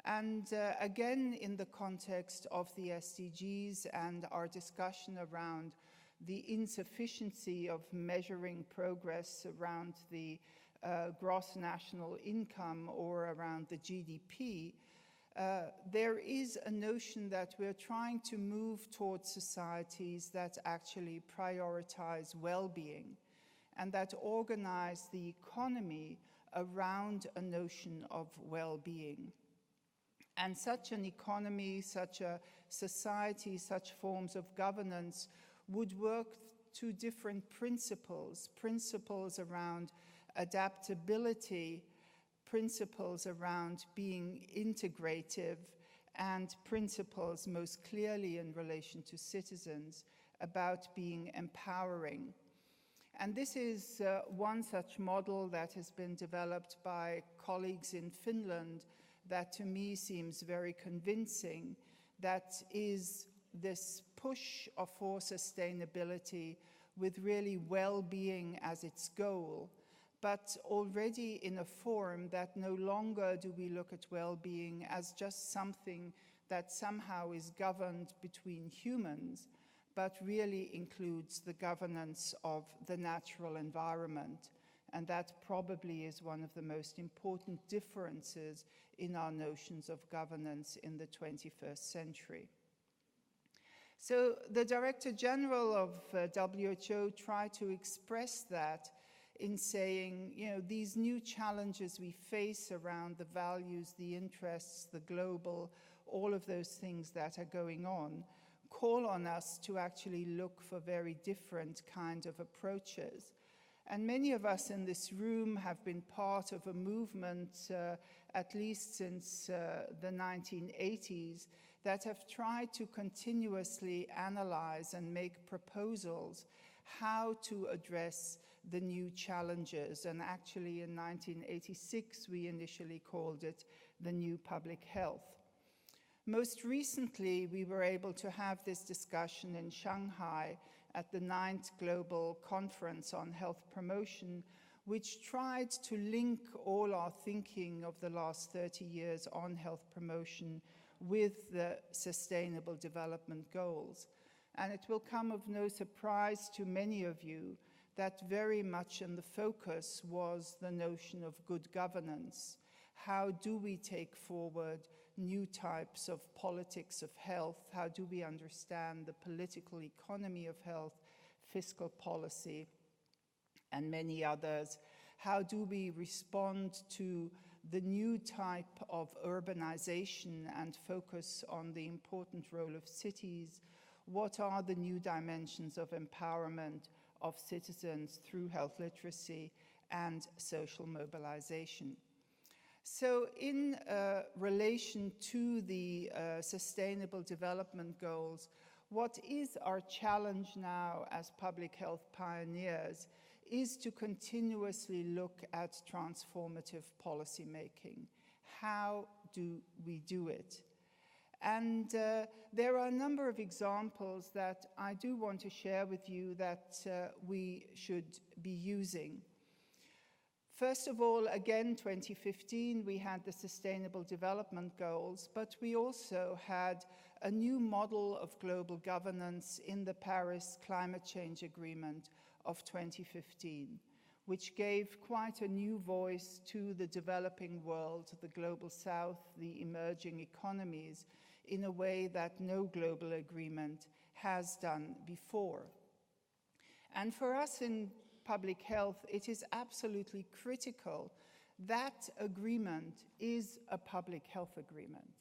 And again, in the context of the SDGs and our discussion around the insufficiency of measuring progress around the gross national income or around the GDP, there is a notion that we're trying to move towards societies that actually prioritize well-being and that organize the economy around a notion of well-being. And such an economy, such a society, such forms of governance would work to different principles, principles around adaptability, principles around being integrative, and principles most clearly in relation to citizens about being empowering. And this is one such model that has been developed by colleagues in Finland that to me seems very convincing, that is this push for sustainability with really well-being as its goal, but already in a form that no longer do we look at well-being as just something that somehow is governed between humans, but really includes the governance of the natural environment. And that probably is one of the most important differences in our notions of governance in the 21st century. So the Director General of WHO tried to express that in saying, you know, these new challenges we face around the values, the interests, the global, all of those things that are going on, call on us to actually look for very different kind of approaches. And many of us in this room have been part of a movement, at least since the 1980s, that have tried to continuously analyze and make proposals how to address the new challenges. And actually in 1986, we initially called it the new public health. Most recently, we were able to have this discussion in Shanghai at the 9th Global Conference on Health Promotion, which tried to link all our thinking of the last 30 years on health promotion with the Sustainable Development Goals. And it will come of no surprise to many of you that very much in the focus was the notion of good governance. How do we take forward new types of politics of health? How do we understand the political economy of health, fiscal policy, and many others? How do we respond to the new type of urbanization and focus on the important role of cities? What are the new dimensions of empowerment of citizens through health literacy and social mobilization? So in relation to the Sustainable Development Goals, what is our challenge now as public health pioneers is to continuously look at transformative policy making. How do we do it? And there are a number of examples that I do want to share with you that we should be using. First of all, again, 2015, we had the Sustainable Development Goals, but we also had a new model of global governance in the Paris Climate Change Agreement of 2015, which gave quite a new voice to the developing world, the global south, the emerging economies, in a way that no global agreement has done before. And for us in public health, it is absolutely critical that agreement is a public health agreement.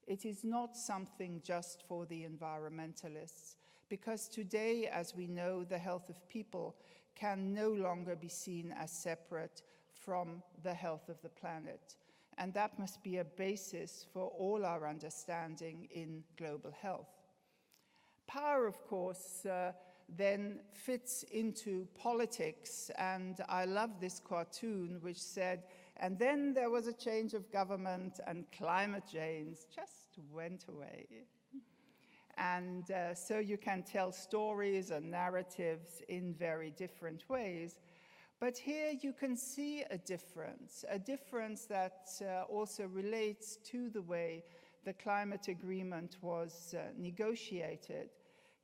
It is not something just for the environmentalists, because today, as we know, the health of people can no longer be seen as separate from the health of the planet. And that must be a basis for all our understanding in global health. Power, of course, then fits into politics, and I love this cartoon which said, and then there was a change of government and climate change just went away. And so you can tell stories and narratives in very different ways. But here you can see a difference that also relates to the way the climate agreement was negotiated.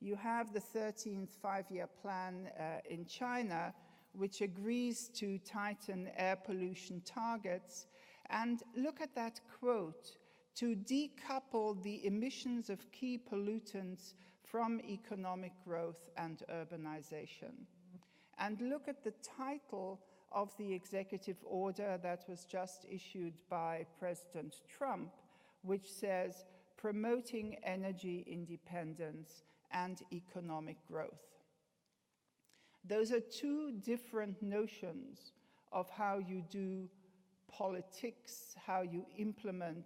You have the 13th five-year plan in China, which agrees to tighten air pollution targets. And look at that quote, to decouple the emissions of key pollutants from economic growth and urbanization. And look at the title of the executive order that was just issued by President Trump, which says, promoting energy independence and economic growth. Those are two different notions of how you do politics, how you implement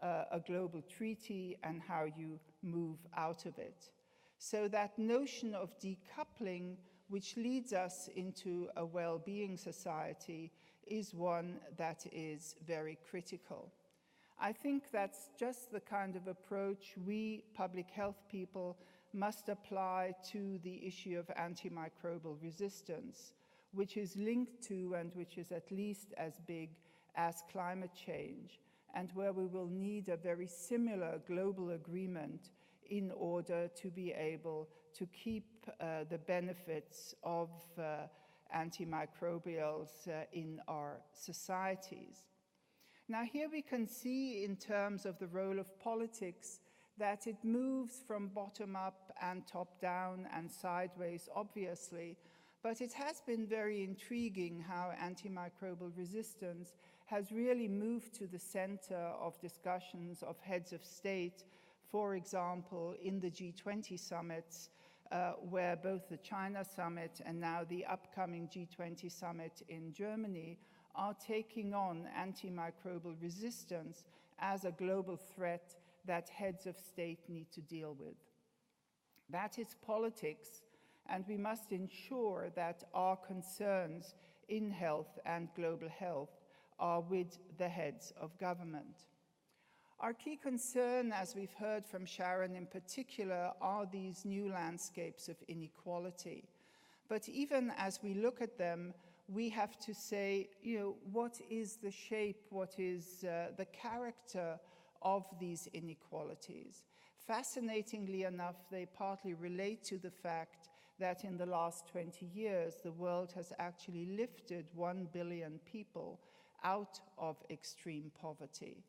a global treaty, and how you move out of it. So that notion of decoupling, which leads us into a well-being society, is one that is very critical. I think that's just the kind of approach we public health people must apply to the issue of antimicrobial resistance, which is linked to and which is at least as big as climate change, and where we will need a very similar global agreement in order to be able to keep the benefits of antimicrobials in our societies. Now here we can see in terms of the role of politics that it moves from bottom up and top down and sideways, obviously, but it has been very intriguing how antimicrobial resistance has really moved to the center of discussions of heads of state, for example, in the G20 summits, where both the China summit and now the upcoming G20 summit in Germany are taking on antimicrobial resistance as a global threat that heads of state need to deal with. That is politics, and we must ensure that our concerns in health and global health are with the heads of government. Our key concern, as we've heard from Sharon in particular, are these new landscapes of inequality. But even as we look at them, we have to say, what is the shape, what is the character of these inequalities? Fascinatingly enough, they partly relate to the fact that in the last 20 years, the world has actually lifted 1 billion people out of extreme poverty.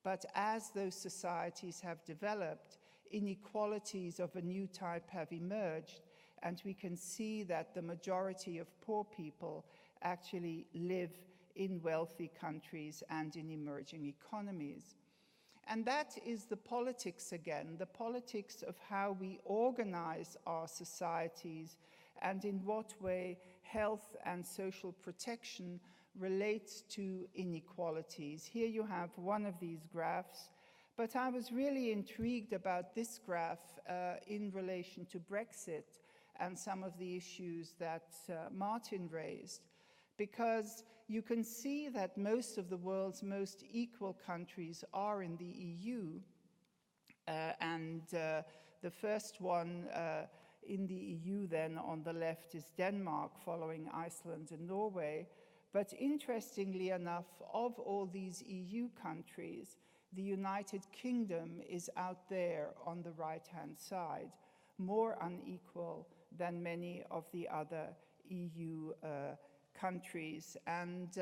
But as those societies have developed, inequalities of a new type have emerged, and we can see that the majority of poor people actually live in wealthy countries and in emerging economies. And that is the politics again, the politics of how we organize our societies and in what way health and social protection relates to inequalities. Here you have one of these graphs, but I was really intrigued about this graph in relation to Brexit and some of the issues that Martin raised, because you can see that most of the world's most equal countries are in the EU, and the first one in the EU then on the left is Denmark, following Iceland and Norway. But interestingly enough, of all these EU countries, the United Kingdom is out there on the right-hand side, more unequal than many of the other EU countries. And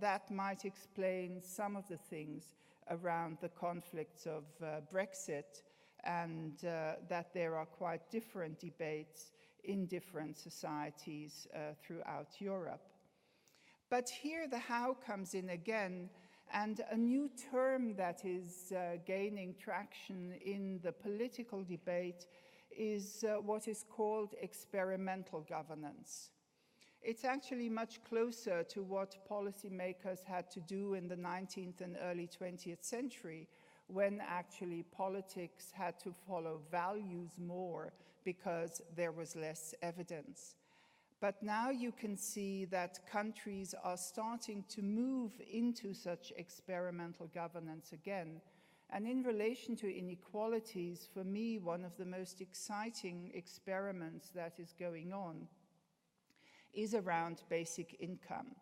that might explain some of the things around the conflicts of Brexit, and that there are quite different debates in different societies throughout Europe. But here the how comes in again, and a new term that is gaining traction in the political debate is what is called experimental governance. It's actually much closer to what policymakers had to do in the 19th and early 20th century, when actually politics had to follow values more because there was less evidence. But now you can see that countries are starting to move into such experimental governance again. And in relation to inequalities, for me, one of the most exciting experiments that is going on is around basic income.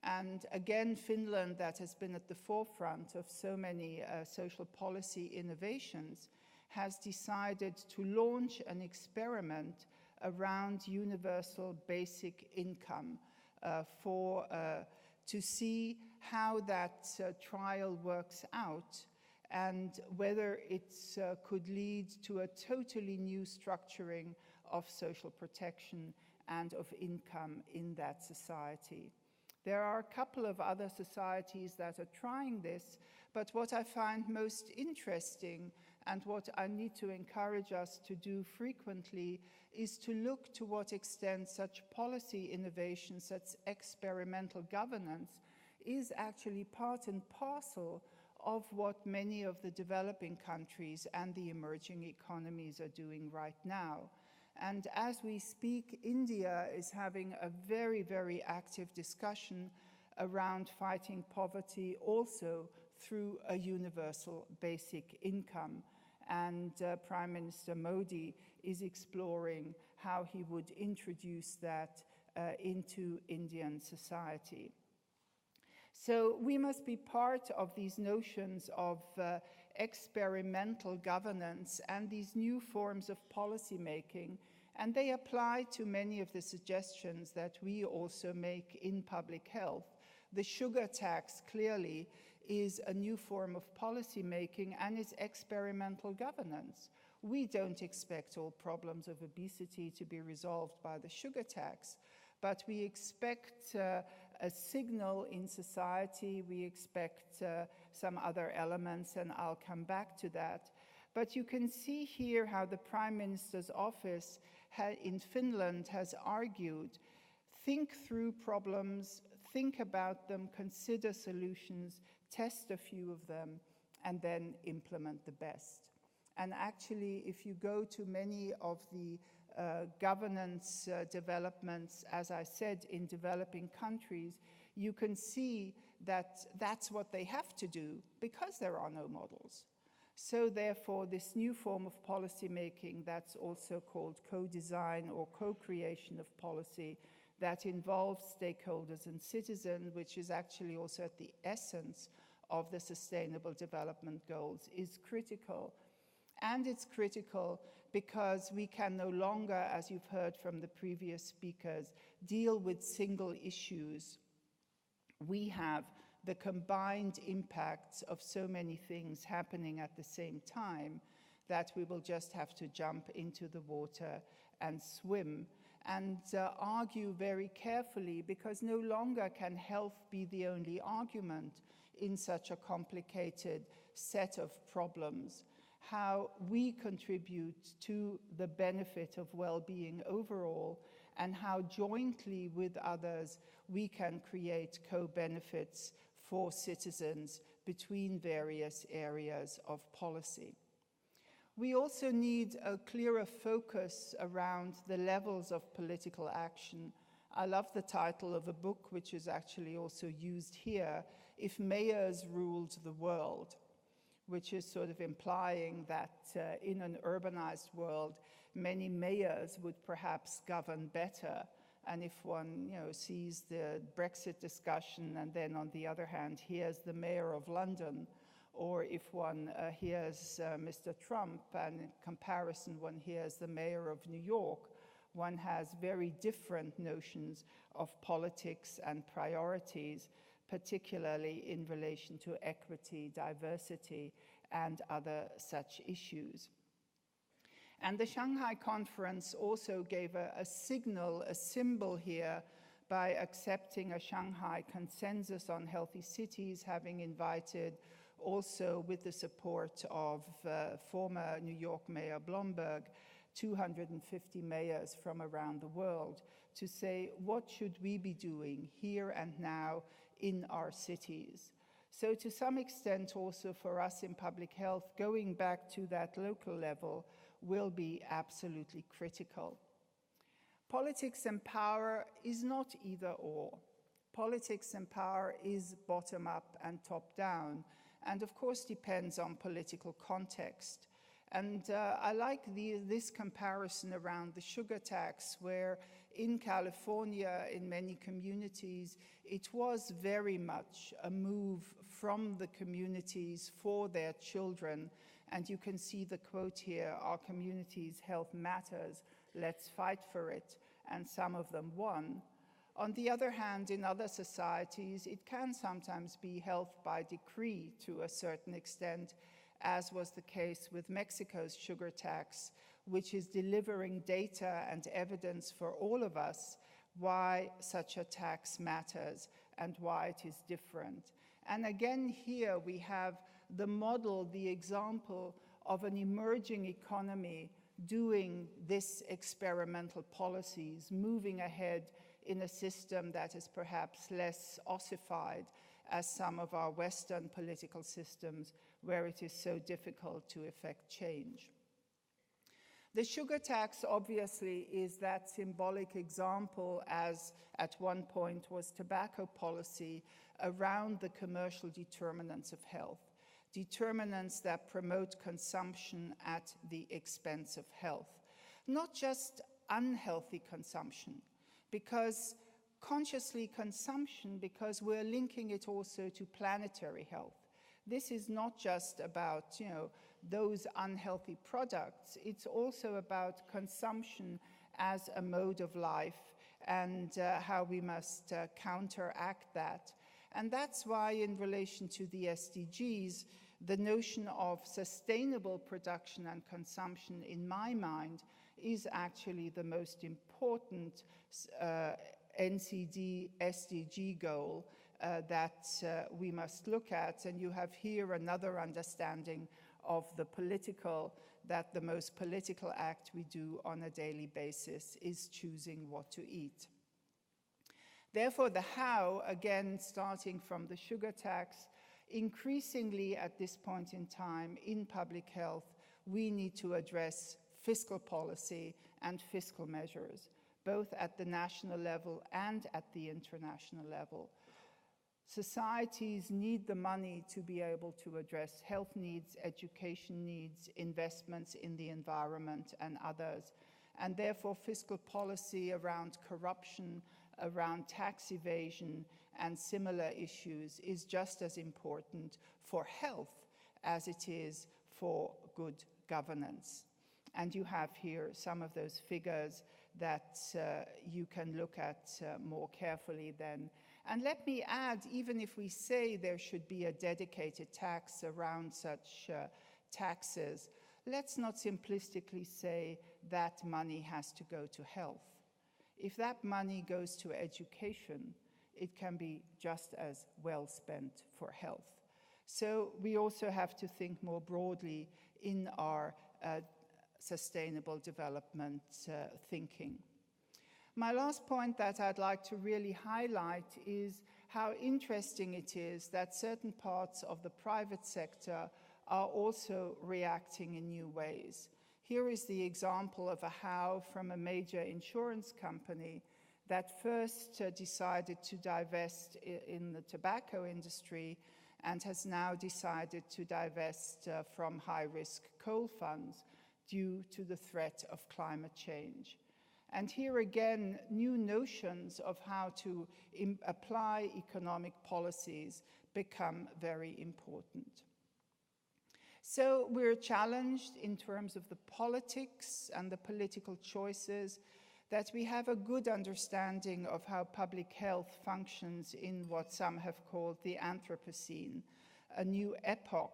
And again, Finland, that has been at the forefront of so many social policy innovations, has decided to launch an experiment around universal basic income to see how that trial works out and whether it could lead to a totally new structuring of social protection and of income in that society. There are a couple of other societies that are trying this, but what I find most interesting and what I need to encourage us to do frequently is to look to what extent such policy innovations, such experimental governance, is actually part and parcel of what many of the developing countries and the emerging economies are doing right now. And as we speak, India is having a very, very active discussion around fighting poverty also through a universal basic income. And Prime Minister Modi is exploring how he would introduce that into Indian society. So we must be part of these notions of experimental governance and these new forms of policy making, and they apply to many of the suggestions that we also make in public health. The sugar tax clearly is a new form of policy making and is experimental governance. We don't expect all problems of obesity to be resolved by the sugar tax, but we expect a signal in society, we expect some other elements, and I'll come back to that. But you can see here how the Prime Minister's office in Finland has argued, think through problems, think about them, consider solutions, test a few of them, and then implement the best. And actually, if you go to many of the governance developments, as I said, in developing countries, you can see that that's what they have to do because there are no models. So therefore, this new form of policy making, that's also called co-design or co-creation of policy, that involves stakeholders and citizens, which is actually also at the essence of the Sustainable Development Goals, is critical. And it's critical because we can no longer, as you've heard from the previous speakers, deal with single issues. We have the combined impacts of so many things happening at the same time that we will just have to jump into the water and swim and argue very carefully, because no longer can health be the only argument in such a complicated set of problems. How we contribute to the benefit of well-being overall, and how jointly with others we can create co-benefits for citizens between various areas of policy. We also need a clearer focus around the levels of political action. I love the title of a book, which is actually also used here, If Mayors Ruled the World, which is sort of implying that in an urbanized world, many mayors would perhaps govern better. And if one sees the Brexit discussion and then on the other hand hears the mayor of London, or if one hears Mr. Trump, and in comparison one hears the mayor of New York, one has very different notions of politics and priorities, particularly in relation to equity, diversity, and other such issues. And the Shanghai conference also gave a signal, a symbol here, by accepting a Shanghai consensus on healthy cities, having invited also, with the support of former New York Mayor Bloomberg, 250 mayors from around the world to say, what should we be doing here and now in our cities? So to some extent also for us in public health, going back to that local level will be absolutely critical. Politics and power is not either or. Politics and power is bottom up and top down, and of course depends on political context. And I like this comparison around the sugar tax, where in California, in many communities, it was very much a move from the communities for their children. And you can see the quote here, our community's health matters, let's fight for it. And some of them won. On the other hand, in other societies, it can sometimes be health by decree to a certain extent, as was the case with Mexico's sugar tax, which is delivering data and evidence for all of us why such a tax matters and why it is different. And again, here we have the model, the example of an emerging economy doing this experimental policies, moving ahead in a system that is perhaps less ossified as some of our Western political systems, where it is so difficult to effect change. The sugar tax obviously is that symbolic example, as at one point was tobacco policy, around the commercial determinants of health, determinants that promote consumption at the expense of health. Not just unhealthy consumption, because consciously consumption, because we're linking it also to planetary health. This is not just about, those unhealthy products. It's also about consumption as a mode of life and how we must counteract that. And that's why, in relation to the SDGs, the notion of sustainable production and consumption, in my mind, is actually the most important NCD SDG goal that we must look at. And you have here another understanding of the political, that the most political act we do on a daily basis is choosing what to eat. Therefore, the how, again, starting from the sugar tax, increasingly at this point in time in public health, we need to address fiscal policy and fiscal measures, both at the national level and at the international level. Societies need the money to be able to address health needs, education needs, investments in the environment, and others. And therefore, fiscal policy around corruption, around tax evasion, and similar issues is just as important for health as it is for good governance. And you have here some of those figures that you can look at more carefully then. And let me add, even if we say there should be a dedicated tax around such taxes, let's not simplistically say that money has to go to health. If that money goes to education, it can be just as well spent for health. So we also have to think more broadly in our sustainable development thinking. My last point that I'd like to really highlight is how interesting it is that certain parts of the private sector are also reacting in new ways. Here is the example of a how from a major insurance company that first decided to divest in the tobacco industry and has now decided to divest from high-risk coal funds due to the threat of climate change. And here again, new notions of how to apply economic policies become very important. So we're challenged in terms of the politics and the political choices that we have a good understanding of how public health functions in what some have called the Anthropocene, a new epoch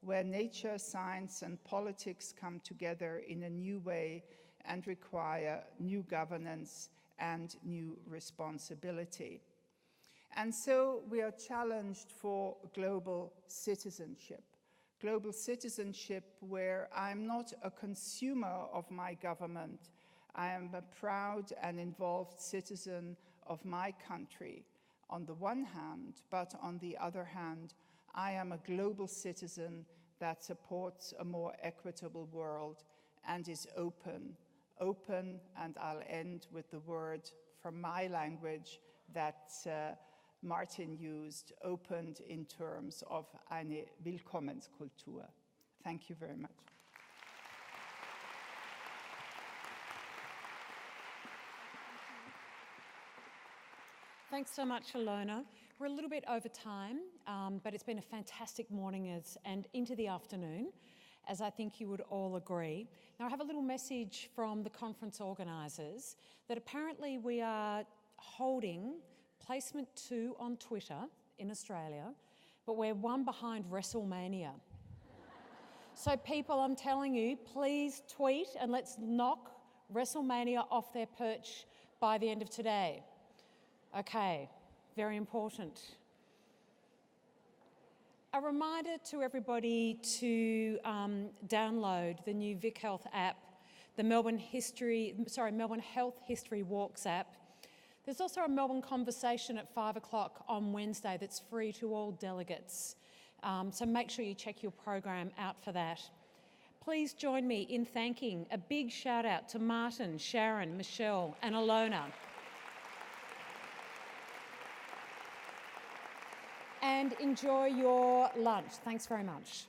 where nature, science, and politics come together in a new way and require new governance and new responsibility. And so we are challenged for global citizenship where I'm not a consumer of my government. I am a proud and involved citizen of my country on the one hand, but on the other hand, I am a global citizen that supports a more equitable world and is open, and I'll end with the word from my language that Martin used, opened in terms of eine Willkommenskultur. Thank you very much. Thanks so much, Ilona. We're a little bit over time, but it's been a fantastic morning and into the afternoon, as I think you would all agree. Now, I have a little message from the conference organisers that apparently we are holding placement 2 on Twitter in Australia, but we're one behind WrestleMania. So people, I'm telling you, please tweet and let's knock WrestleMania off their perch by the end of today. Okay, very important. A reminder to everybody to download the new Vic Health app, the Melbourne Health History Walks app. There's also a Melbourne Conversation at 5 o'clock on Wednesday that's free to all delegates. So make sure you check your program out for that. Please join me in thanking a big shout out to Martin, Sharon, Michelle and Ilona. And enjoy your lunch. Thanks very much.